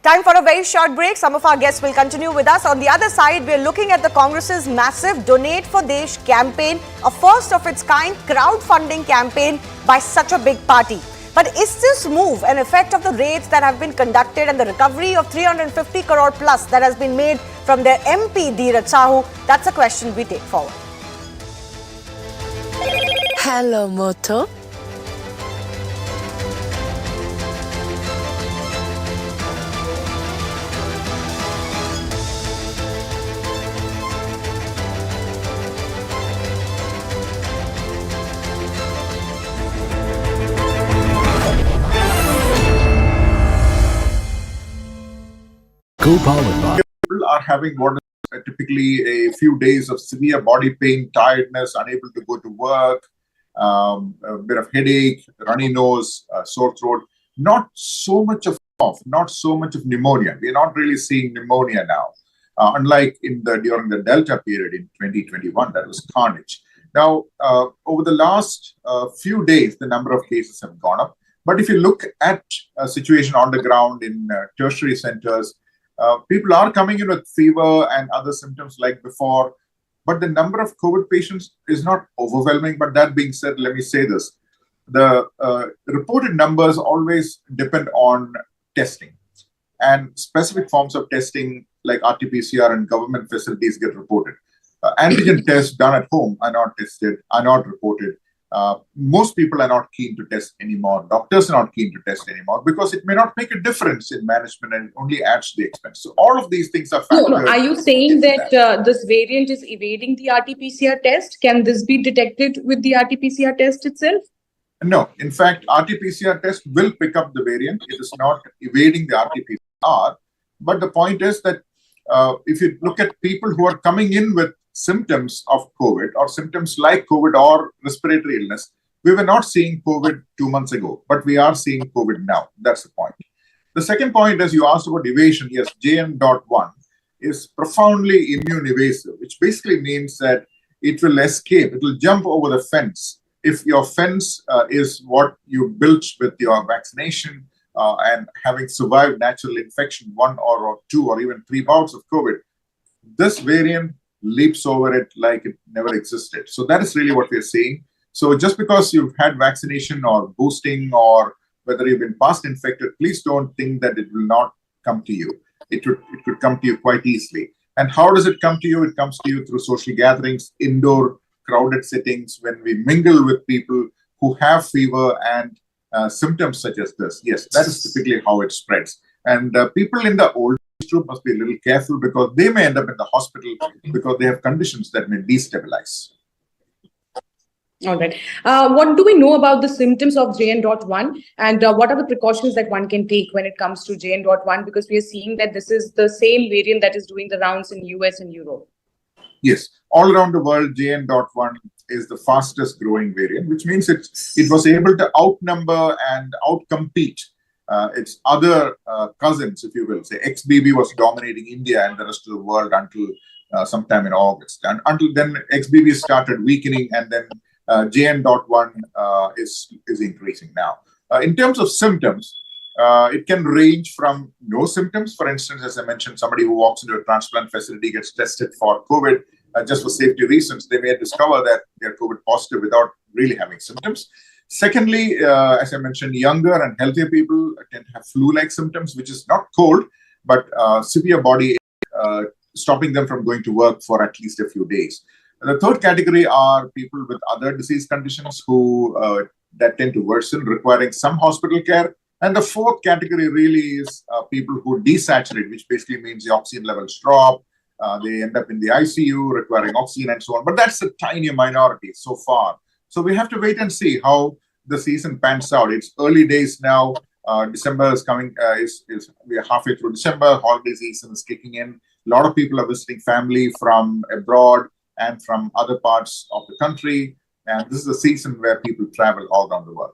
Time for a very short break. Some of our guests will continue with us. On the other side, we're looking at the Congress's massive Donate for Desh campaign, a first of its kind crowdfunding campaign by such a big party. But is this move an effect of the raids that have been conducted and the recovery of 350 crore plus that has been made from their MP Adhir Ranjan Chowdhury? That's a question we take forward. Hello, Moto. People are having what is typically a few days of severe body pain, tiredness, unable to go to work, a bit of headache, runny nose, sore throat. Not so much of cough, not so much of pneumonia. We're not really seeing pneumonia now, unlike during the Delta period in 2021, that was carnage. Now, over the last few days, the number of cases have gone up. But if you look at a situation on the ground in tertiary centers, people are coming in with fever and other symptoms like before, but the number of COVID patients is not overwhelming. But that being said, let me say this. The reported numbers always depend on testing, and specific forms of testing like RT-PCR and government facilities get reported. Antigen tests done at home are not tested, are not reported. Most people are not keen to test anymore. Doctors are not keen to test anymore because it may not make a difference in management and it only adds to the expense. So all of these things are factored. No, are you saying that this variant is evading the RT-PCR test? Can this be detected with the RT-PCR test itself? No. In fact, RT-PCR test will pick up the variant. It is not evading the RT-PCR. But the point is that if you look at people who are coming in with symptoms of COVID or symptoms like COVID or respiratory illness, we were not seeing COVID 2 months ago, but we are seeing COVID now. That's the point. The second point is you asked about evasion. Yes, JN.1 is profoundly immune evasive, which basically means that it will escape. It will jump over the fence. If your fence is what you built with your vaccination and having survived natural infection, 1 or 2 or even 3 bouts of COVID, this variant leaps over it like it never existed. So that is really what we're seeing. So just because you've had vaccination or boosting or whether you've been past infected, please don't think that it will not come to you. It could come to you quite easily. And how does it come to you? It comes to you through social gatherings, indoor crowded settings, when we mingle with people who have fever and symptoms such as this. Yes, that is typically how it spreads. And people in the old group must be a little careful because they may end up in the hospital because they have conditions that may destabilize. All right. What do we know about the symptoms of JN.1 and what are the precautions that one can take when it comes to JN.1? Because we are seeing that this is the same variant that is doing the rounds in US and Europe. Yes, all around the world, JN.1 is the fastest growing variant, which means it was able to outnumber and outcompete its other cousins, if you will. Say XBB was dominating India and the rest of the world until sometime in August. And until then, XBB started weakening, and then JN.1 is increasing now. In terms of symptoms, it can range from no symptoms. For instance, as I mentioned, somebody who walks into a transplant facility gets tested for COVID just for safety reasons. They may discover that they're COVID positive without really having symptoms. Secondly, as I mentioned, younger and healthier people tend to have flu-like symptoms, which is not cold, but severe body ache, stopping them from going to work for at least a few days. And the third category are people with other disease conditions who that tend to worsen, requiring some hospital care. And the fourth category really is people who desaturate, which basically means the oxygen levels drop. They end up in the ICU, requiring oxygen and so on. But that's a tiny minority so far. So we have to wait and see how the season pans out. It's early days now. December is coming. We are halfway through December. Holiday season is kicking in. A lot of people are visiting family from abroad and from other parts of the country. And this is a season where people travel all around the world.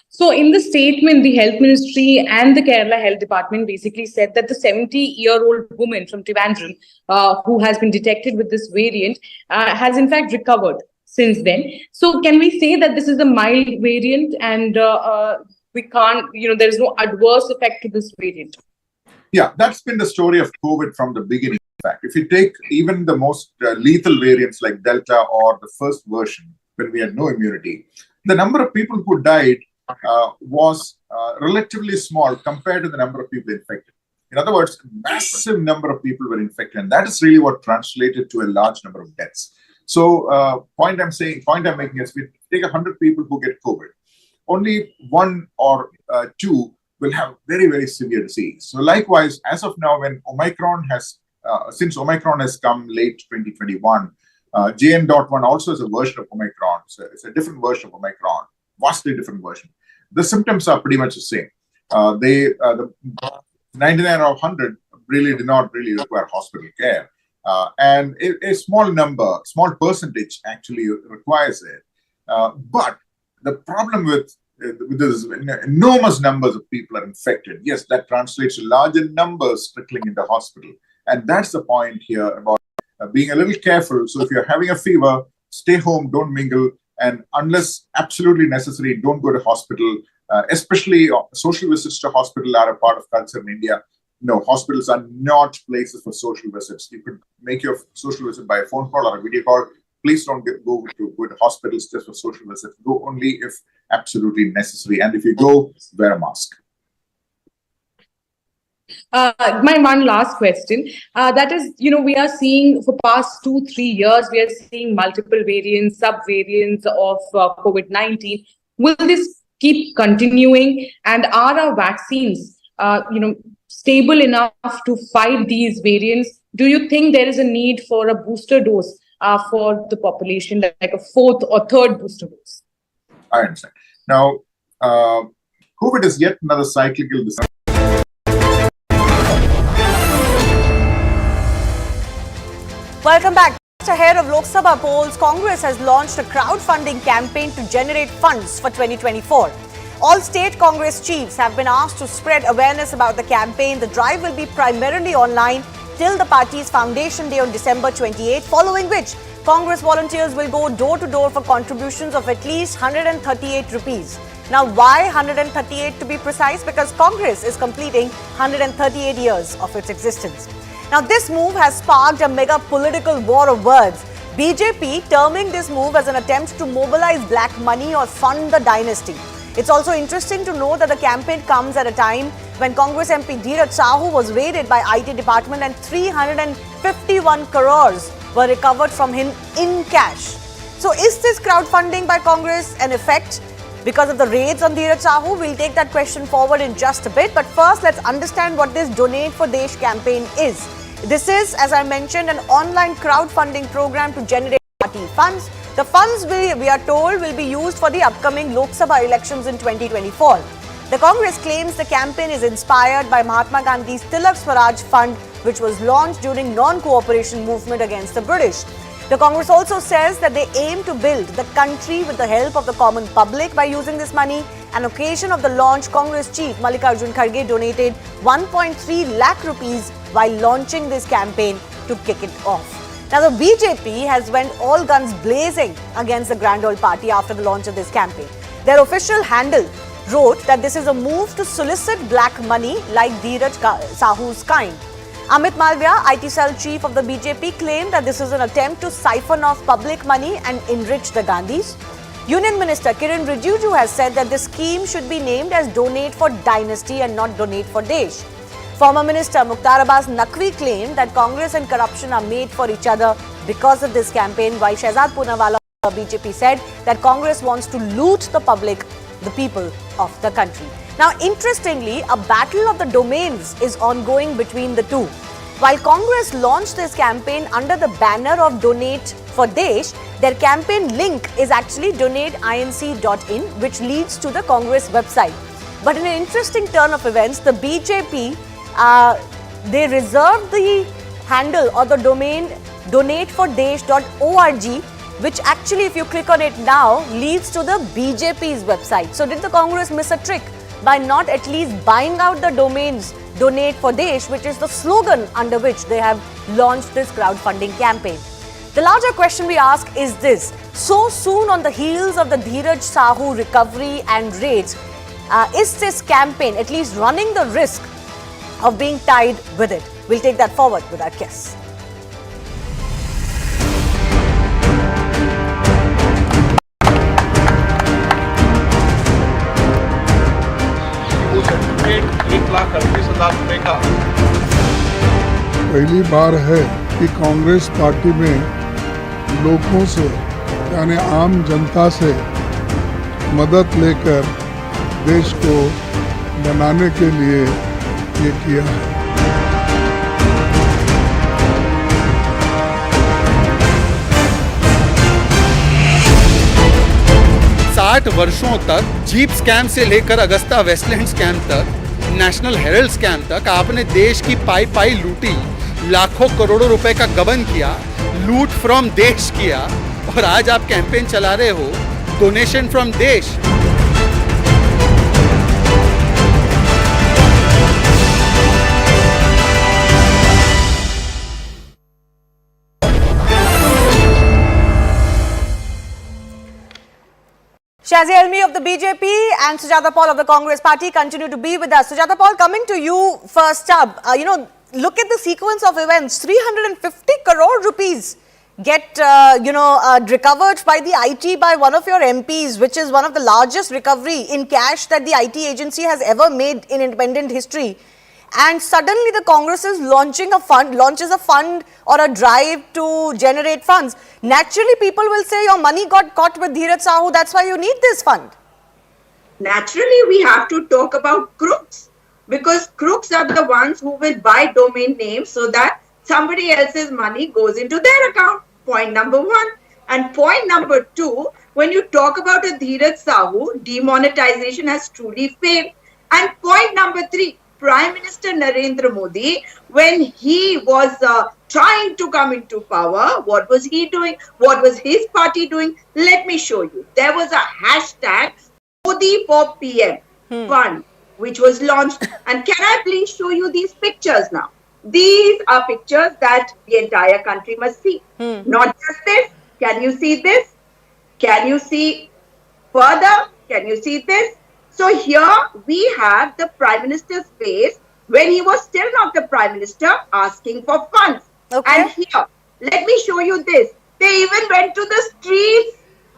So in the statement, the Health Ministry and the Kerala Health Department basically said that the 70-year-old woman from Trivandrum who has been detected with this variant has in fact recovered since then. So can we say that this is a mild variant and we can't, there is no adverse effect to this variant? Yeah, that's been the story of COVID from the beginning. In fact, if you take even the most lethal variants like Delta or the first version, when we had no immunity, the number of people who died was relatively small compared to the number of people infected. In other words, a massive number of people were infected, and that is really what translated to a large number of deaths. So, point I'm making is, we take 100 people who get COVID, only 1 or 2 will have very, very severe disease. So, likewise, as of now, when Omicron has since Omicron has come late 2021, JN.1 also is a version of Omicron. So it's a different version of Omicron, vastly different version. The symptoms are pretty much the same. The 99 out of 100 really did not really require hospital care. And a small percentage actually requires it. But the problem with this enormous numbers of people are infected. Yes, that translates to larger numbers trickling into hospital. And that's the point here about being a little careful. So if you're having a fever, stay home, don't mingle, and unless absolutely necessary, don't go to hospital. Especially social visits to hospital are a part of culture in India. No, hospitals are not places for social visits. You could make your social visit by a phone call or a video call. Please don't go to hospitals just for social visits. Go only if absolutely necessary. And if you go, wear a mask. My one last question, that is, we are seeing for past 2-3 years, we are seeing multiple variants, sub-variants of COVID-19. Will this keep continuing? And are our vaccines, stable enough to fight these variants? Do you think there is a need for a booster dose for the population, like a 4th or 3rd booster dose? I understand. Now, COVID is yet another cyclical disease. Welcome back. Just ahead of Lok Sabha polls, Congress has launched a crowdfunding campaign to generate funds for 2024. All state Congress chiefs have been asked to spread awareness about the campaign. The drive will be primarily online till the party's foundation day on December 28, following which Congress volunteers will go door to door for contributions of at least 138 rupees. Now, why 138 to be precise? Because Congress is completing 138 years of its existence. Now, this move has sparked a mega political war of words. BJP terming this move as an attempt to mobilize black money or fund the dynasty. It's also interesting to know that the campaign comes at a time when Congress MP Adhir Ranjan Chowdhury was raided by IT department and 351 crores were recovered from him in cash. So, is this crowdfunding by Congress an effect because of the raids on Adhir Ranjan Chowdhury? We'll take that question forward in just a bit. But first, let's understand what this Donate for Desh campaign is. This is, as I mentioned, an online crowdfunding program to generate party funds. The funds, we are told, will be used for the upcoming Lok Sabha elections in 2024. The Congress claims the campaign is inspired by Mahatma Gandhi's Tilak Swaraj Fund, which was launched during non-cooperation movement against the British. The Congress also says that they aim to build the country with the help of the common public by using this money. On occasion of the launch, Congress chief Mallikarjun Kharge donated 1.3 lakh rupees while launching this campaign to kick it off. Now, the BJP has went all guns blazing against the Grand Old Party after the launch of this campaign. Their official handle wrote that this is a move to solicit black money like Dheeraj Sahu's kind. Amit Malviya, IT cell chief of the BJP, claimed that this is an attempt to siphon off public money and enrich the Gandhis. Union Minister Kiran Rijiju has said that this scheme should be named as Donate for Dynasty and not Donate for Desh. Former Minister Mukhtar Abbas Naqvi claimed that Congress and corruption are made for each other because of this campaign, while Shehzad Poonawala of BJP said that Congress wants to loot the public, the people of the country. Now, interestingly, a battle of the domains is ongoing between the two. While Congress launched this campaign under the banner of Donate for Desh, their campaign link is actually donateinc.in, which leads to the Congress website. But in an interesting turn of events, the BJP, they reserved the handle or the domain donatefordesh.org, which actually, if you click on it now, leads to the BJP's website. So did the Congress miss a trick by not at least buying out the domains Donate for Desh, which is the slogan under which they have launched this crowdfunding campaign? The larger question we ask is this: so soon on the heels of the Dheeraj Sahu recovery and raids, is this campaign at least running the risk of being tied with it. We'll take that forward with our guests. पहली बार है कि Congress party में लोगों से यानी आम जनता से मदद लेकर देश को बनाने के लिए ये किया है। 60 वर्षों तक जीप स्कैम से लेकर अगस्ता वेस्टलैंड स्कैम तक, नेशनल हेरल्ड स्कैम तक आपने देश की पाई पाई लूटी, लाखों करोड़ों रुपए का गबन किया, लूट फ्रॉम देश किया, और आज आप कैंपेन चला रहे हो डोनेशन फ्रॉम देश। Shazia Elmi of the BJP and Sujata Paul of the Congress Party continue to be with us. Sujata Paul, coming to you first up, look at the sequence of events. 350 crore rupees get, recovered by the IT by one of your MPs, which is one of the largest recovery in cash that the IT agency has ever made in independent history. And suddenly the Congress is launches a fund or a drive to generate funds. Naturally, people will say your money got caught with Adhir Sahu, that's why you need this fund. Naturally, we have to talk about crooks, because crooks are the ones who will buy domain names so that somebody else's money goes into their account. Point number one. And point number two, when you talk about Adhir Sahu, demonetization has truly failed. And point number three, Prime Minister Narendra Modi, when he was trying to come into power, what was he doing? What was his party doing? Let me show you. There was a hashtag Modi for PM fund, which was launched. And can I please show you these pictures now? These are pictures that the entire country must see. Not just this. Can you see this? Can you see further? Can you see this? So here we have the Prime Minister's face when he was still not the Prime Minister asking for funds. Okay. And here, let me show you this. They even went to the streets,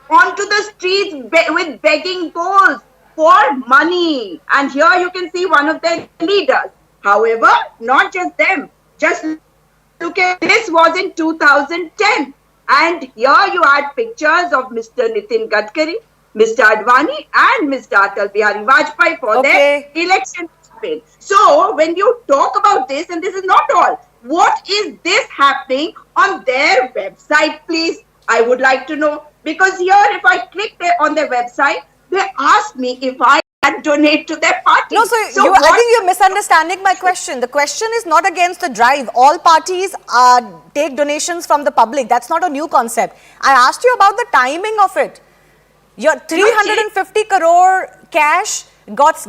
onto the streets with begging bowls for money. And here you can see one of their leaders. However, not just them. Just look at this was in 2010. And here you had pictures of Mr. Nitin Gadkari, Mr. Advani and Mr. Atal Bihari Vajpayee for their election campaign. So, when you talk about this, and this is not all, what is this happening on their website, please? I would like to know. Because here, if I click on their website, they ask me if I can donate to their party. No, so I think you're misunderstanding my question. The question is not against the drive. All parties take donations from the public. That's not a new concept. I asked you about the timing of it. Your 350 crore cash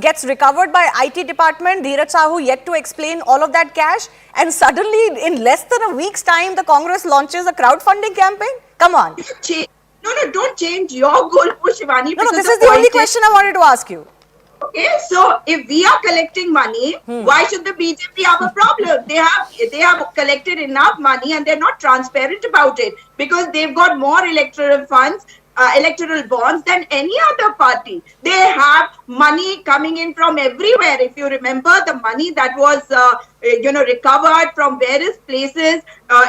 gets recovered by IT department. Adhir Sahu yet to explain all of that cash, and suddenly in less than a week's time the Congress launches a crowdfunding campaign. Come on. No, don't change your goalpost, Shivani. No, this is the only question I wanted to ask you. Okay, so if we are collecting money, why should the BJP have a problem? They have collected enough money and they're not transparent about it, because they've got more electoral funds, electoral bonds than any other party. They have money coming in from everywhere. If you remember, the money that was recovered from various places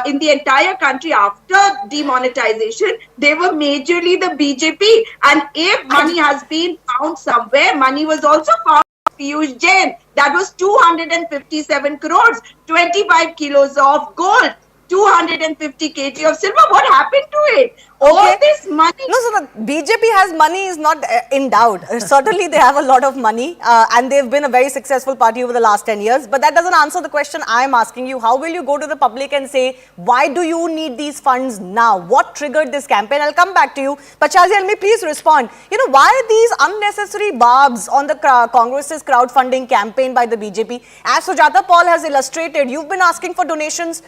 in the entire country after demonetization, they were majorly the BJP. And if money has been found somewhere, money was also found Piyush Jain. That was 257 crores, 25 kilos of gold, 250 kg of silver. What happened to it? All this money. No, so the BJP has money is not in doubt. Certainly they have a lot of money and they've been a very successful party over the last 10 years. But that doesn't answer the question I'm asking you. How will you go to the public and say, why do you need these funds now? What triggered this campaign? I'll come back to you. But Shazia Elmi, please respond. Why these unnecessary barbs on the Congress's crowdfunding campaign by the BJP? As Sujata Paul has illustrated, you've been asking for donations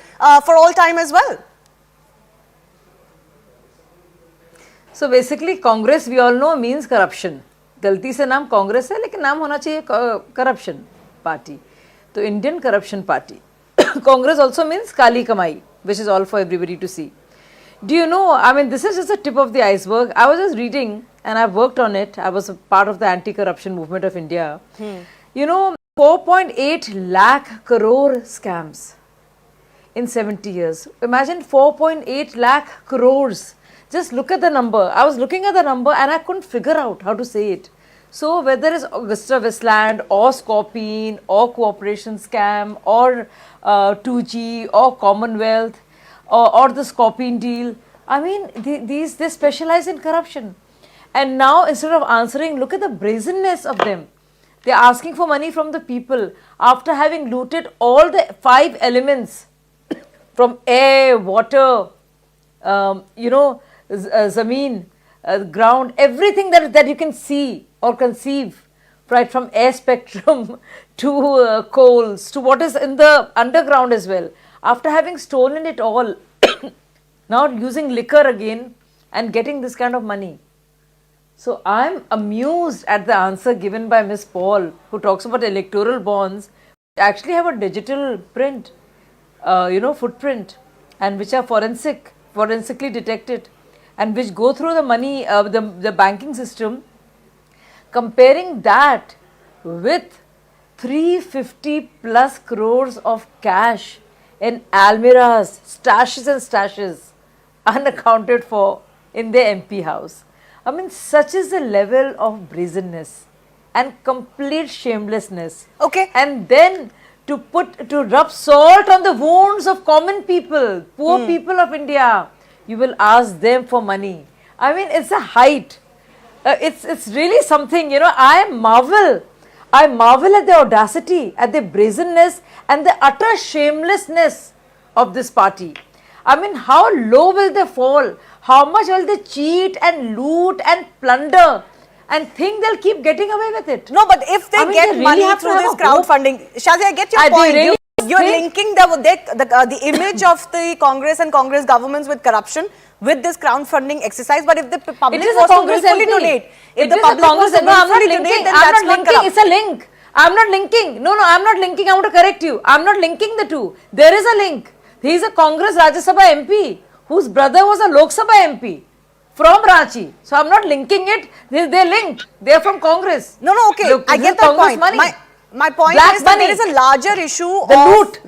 for all time as well. So basically Congress, we all know, means corruption. गलती से नाम कांग्रेस है, लेकिन नाम होना चाहिए corruption party. the Indian Corruption Party. Congress also means Kali Kamai, which is all for everybody to see. Do you know, I mean, this is just the tip of the iceberg. I was just reading and I've worked on it. I was a part of the anti-corruption movement of India. You know, 4.8 lakh crore scams in 70 years. Imagine 4.8 lakh crores. Just look at the number. I was looking at the number and I couldn't figure out how to say it. So whether it's Augusta Westland or Scorpion or Cooperation Scam or 2G or Commonwealth or the Scorpion deal, I mean, they specialize in corruption. And now instead of answering, look at the brazenness of them. They are asking for money from the people after having looted all the 5 elements from air, water, zameen, ground, everything that you can see or conceive, right, from air spectrum to coals to what is in the underground as well. After having stolen it all, now using liquor again and getting this kind of money. So I'm amused at the answer given by Ms. Paul, who talks about electoral bonds, which actually have a digital print, footprint, and which are forensically detected, and which go through the money, the banking system. Comparing that with 350 plus crores of cash in almirahs, stashes and stashes, unaccounted for in the MP house. I mean, such is the level of brazenness and complete shamelessness. Okay. And then to rub salt on the wounds of common people, poor people of India, you will ask them for money. I mean, it's a height. It's really something, I marvel at the audacity, at the brazenness and the utter shamelessness of this party. I mean, how low will they fall? How much will they cheat and loot and plunder and think they'll keep getting away with it? No, but if they get really money have to through have this a hope. crowdfunding, Shazia, I get your point. Really You're linking the image of the Congress and Congress governments with corruption with this crowdfunding exercise. But if the public was to willfully donate, if the public was to willfully donate, then that's not corrupt. It's a link. I'm not linking. No, I'm not linking. I want to correct you. I'm not linking the two. There is a link. He is a Congress Rajya Sabha MP whose brother was a Lok Sabha MP from Ranchi. So I'm not linking it. They're linked. They're from Congress. No, okay. Look, I get that point. Money. My point Black is that money. there is a larger issue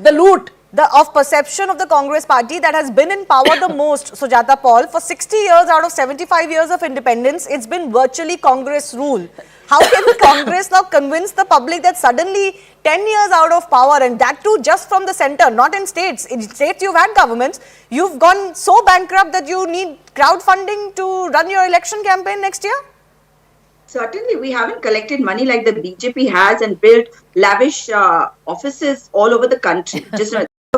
The loot. Of perception of the Congress party that has been in power the most, Sujata Paul. For 60 years out of 75 years of independence, it's been virtually Congress rule. How can Congress now convince the public that suddenly 10 years out of power, and that too just from the center, not in states. In states you've had governments, you've gone so bankrupt that you need crowdfunding to run your election campaign next year? Certainly, we haven't collected money like the BJP has and built lavish offices all over the country. Just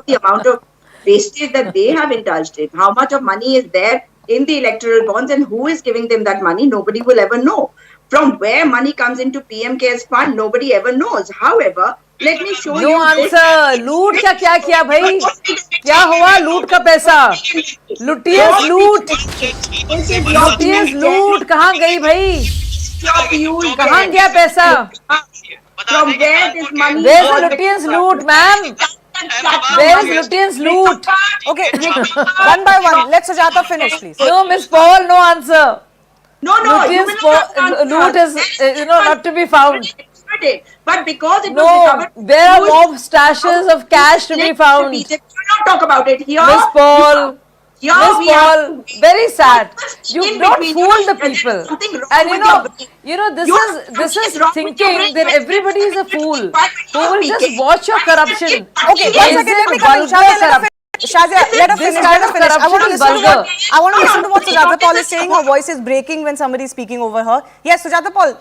the amount of wastage that they have indulged in. How much of money is there in the electoral bonds and who is giving them that money? Nobody will ever know. From where money comes into PM Cares Fund, nobody ever knows. However, let me show you. No answer. Loot का क्या किया भाई? क्या हुआ loot का पैसा? Lutiers loot. Lutiers loot कहाँ गई भाई? कहाँ गया पैसा? From where this money? Where's the Lutiers loot, ma'am? Where is Lutiers loot? Okay, one by one. Let Sujata finish, please. No, Miss Paul, no answer. No, you will not loot is, not to be found. But because it was No, there are more stashes of cash to be found. We will not talk about it here. Miss Paul, Here Miss we Paul, very sad. You in don't between, fool the there's people. something wrong And with your brain. this is thinking that everybody is a fool who will just watch your corruption. Okay, one second, let me come in. Shazia, let her finish. I want to listen to what Sujata Paul is saying. Her voice is breaking when somebody is speaking over her. Yes, Sujata Paul.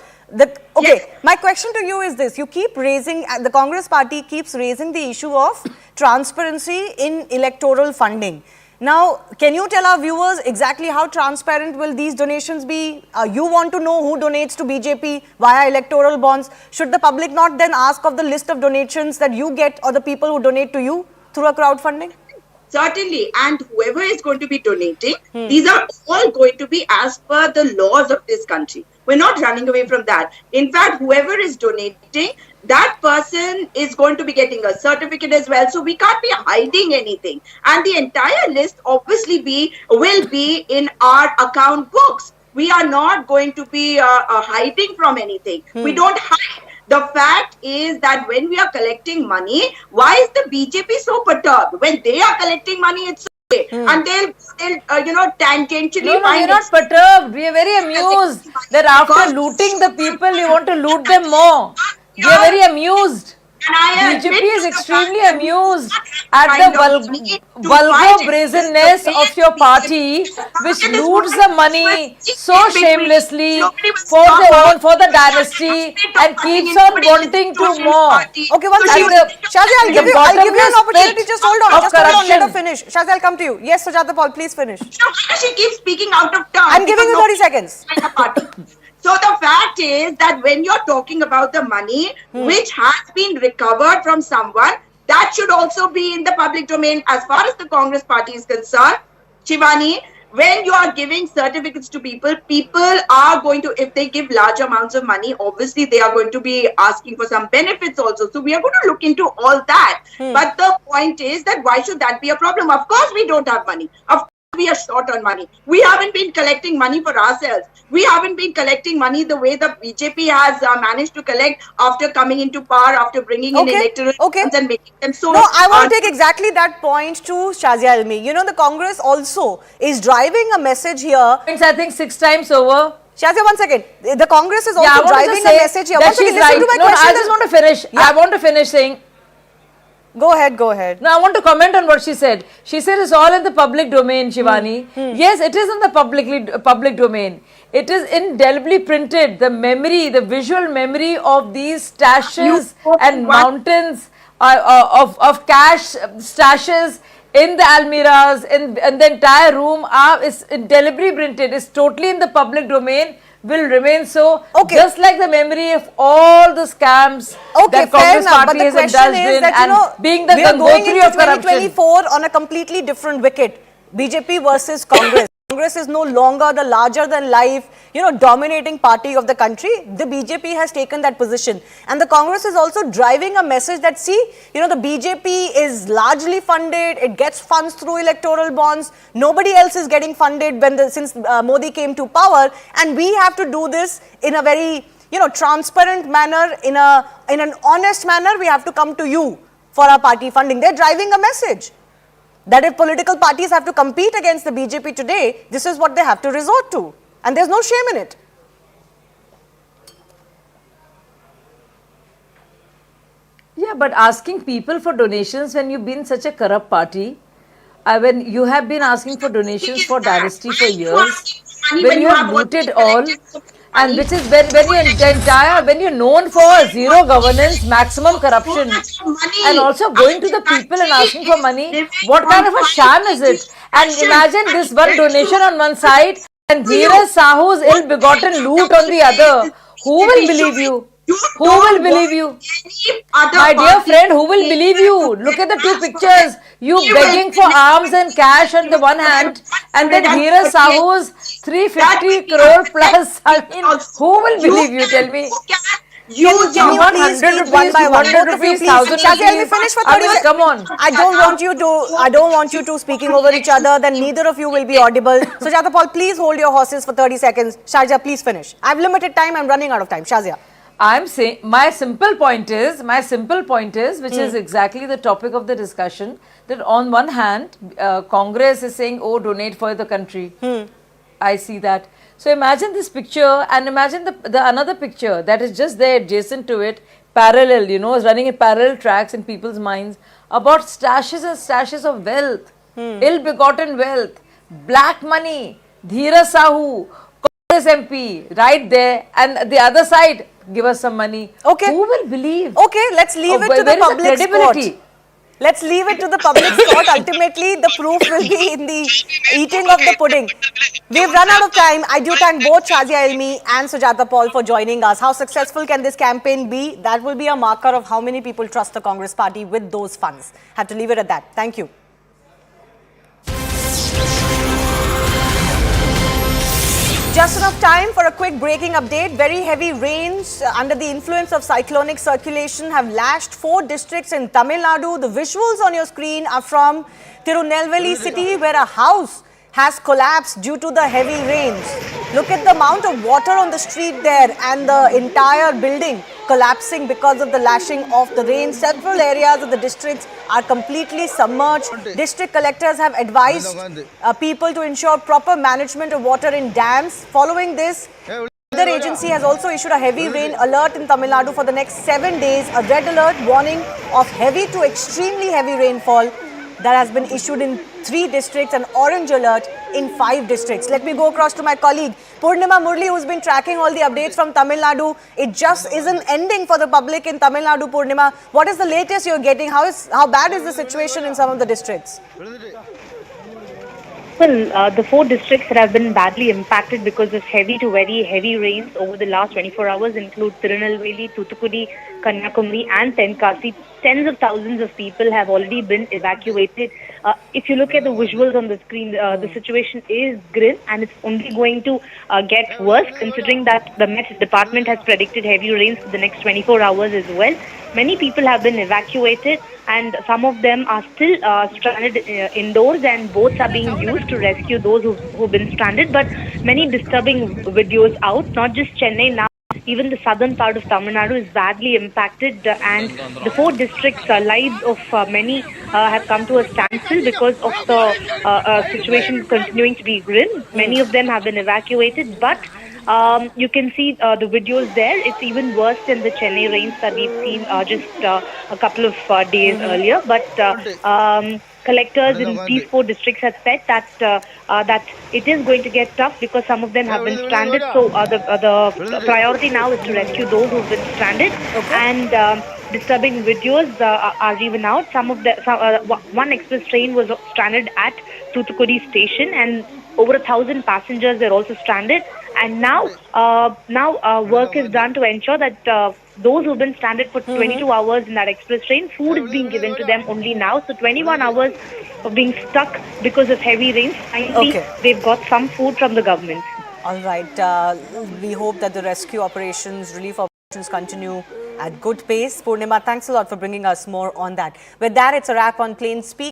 My question to you is this. You keep raising, the Congress party keeps raising the issue of transparency in electoral funding. Now, can you tell our viewers exactly how transparent will these donations be? You want to know who donates to BJP via electoral bonds. Should the public not then ask of the list of donations that you get or the people who donate to you through a crowdfunding? Certainly, and whoever is going to be donating, these are all going to be as per the laws of this country. We're not running away from that. In fact, whoever is donating, that person is going to be getting a certificate as well. So we can't be hiding anything. And the entire list obviously will be in our account books. We are not going to be hiding from anything. We don't hide. The fact is that when we are collecting money, why is the BJP so perturbed? When they are collecting money, it's okay. And they'll tangentially No, we're not perturbed. We are very amused that after looting the people, you want to loot them more. We are very amused. BJP is extremely amused at the vulgar brazenness of your party, which loots the money so shamelessly for the dynasty and keeps on wanting to more. Okay, one second. Shazia, I'll give you an opportunity. Just hold on. Let her finish. Shazia, I'll come to you. Yes, Sujata Paul, please finish. She keeps speaking out of turn. I'm giving you 30 seconds. So the fact is that when you're talking about the money which has been recovered from someone, that should also be in the public domain. As far as the Congress party is concerned, Shivani, when you are giving certificates to people, people are going to, if they give large amounts of money, obviously they are going to be asking for some benefits also. So we are going to look into all that. But the point is that why should that be a problem? Of course we don't have money. Of course we are short on money. We haven't been collecting money for ourselves. We haven't been collecting money the way the BJP has managed to collect after coming into power, after bringing in electoral funds and making them so... No, I want to take exactly that point to Shazia Almi. You know, the Congress also is driving a message here. It's, I think, 6 times over. Shazia, one second. The Congress is also driving a message here. That she's right. No, I just want to finish. I want to finish saying... Go ahead, go ahead. No, I want to comment on what she said. She said it's all in the public domain, Shivani. Yes, it is in the public domain. It is indelibly printed. The memory, the visual memory of these stashes and mountains of cash stashes in the almiras, in the entire room is indelibly printed. It's totally in the public domain. Will remain so, just like the memory of all the scams that Congress party has indulged in, and being the Gangotri of corruption. 2024 on a completely different wicket. BJP versus Congress. Congress is no longer the larger than life, dominating party of the country. The BJP has taken that position. And the Congress is also driving a message that, see, the BJP is largely funded. It gets funds through electoral bonds. Nobody else is getting funded since Modi came to power. And we have to do this in a very, transparent manner, in an honest manner. We have to come to you for our party funding. They're driving a message that if political parties have to compete against the BJP today, this is what they have to resort to. And there's no shame in it. Yeah, but asking people for donations when you've been such a corrupt party, when you have been asking for donations for dynasty for years, when you have looted all, and which is when you're known for zero governance, maximum corruption, and also going to the people and asking for money, what kind of a sham is it? And imagine this one donation on one side and Dheeraj Sahu's ill-begotten loot on the other. Who will believe you? Who will believe you? My dear friend, who will believe you? Look at the two pictures. You begging for arms and cash on the one hand, and then Dheeraj Sahu's 350 crore plus. I mean, who will believe you? Tell me. You want 100 rupees, 100 rupees, 1,000 rupees. Shazia, we finish for 30 seconds. Come on. I don't want you two speaking over each other. Then neither of you will be audible. Sujata Paul, please hold your horses for 30 seconds. Shazia, please finish. I have limited time. I'm running out of time. Shazia. I'm saying my simple point is, which is exactly the topic of the discussion, that on one hand, Congress is saying, oh, donate for the country. I see that. So imagine this picture and imagine the another picture that is just there adjacent to it, parallel, is running in parallel tracks in people's minds about stashes and stashes of wealth, ill-begotten wealth, black money, Dheeraj Sahu, Congress MP, right there, and the other side, give us some money. Okay. Who will believe? Okay, let's leave it to the public court. Let's leave it to the public court. Ultimately, the proof will be in the eating of the pudding. We've run out of time. I do thank both Shazia Ilmi and Sujata Paul for joining us. How successful can this campaign be? That will be a marker of how many people trust the Congress party with those funds. Have to leave it at that. Thank you. Just enough time for a quick breaking update. Very heavy rains under the influence of cyclonic circulation have lashed 4 districts in Tamil Nadu. The visuals on your screen are from Tirunelveli city, where a house has collapsed due to the heavy rains. Look at the amount of water on the street there and the entire building collapsing because of the lashing of the rain. Several areas of the districts are completely submerged. District collectors have advised people to ensure proper management of water in dams. Following this, the weather agency has also issued a heavy rain alert in Tamil Nadu for the next 7 days. A red alert warning of heavy to extremely heavy rainfall that has been issued in 3 districts, and orange alert in 5 districts. Let me go across to my colleague Purnima Murli, who's been tracking all the updates from Tamil Nadu. It just isn't ending for the public in Tamil Nadu. Purnima, what is the latest you're getting? How bad is the situation in some of the districts? Well, the 4 districts that have been badly impacted because of heavy to very heavy rains over the last 24 hours include Tirunelveli, Thoothukudi, Kanyakumari and Tenkasi. Tens of thousands of people have already been evacuated. If you look at the visuals on the screen, the situation is grim and it's only going to get worse, considering that the Met Department has predicted heavy rains for the next 24 hours as well. Many people have been evacuated and some of them are still stranded indoors, and boats are being used to rescue those who've been stranded. But many disturbing videos out, not just Chennai now. Even the southern part of Tamil Nadu is badly impacted, and the 4 districts' lives of many have come to a standstill because of the situation continuing to be grim. Many of them have been evacuated, but you can see the videos there. It's even worse than the Chennai rains that we've seen just a couple of days earlier. But collectors in these 4 districts have said that that it is going to get tough because some of them have been stranded. So the priority now is to rescue those who've been stranded. And disturbing videos are even out. One express train was stranded at Thoothukudi station, and over 1,000 passengers were also stranded. And now work is done to ensure that those who've been stranded for 22 hours in that express train, food is being given to them only now. So 21 hours of being stuck because of heavy rains. Finally, they've got some food from the government. All right. We hope that the rescue operations, relief operations continue at good pace. Purnima, thanks a lot for bringing us more on that. With that, it's a wrap on Plain Speak.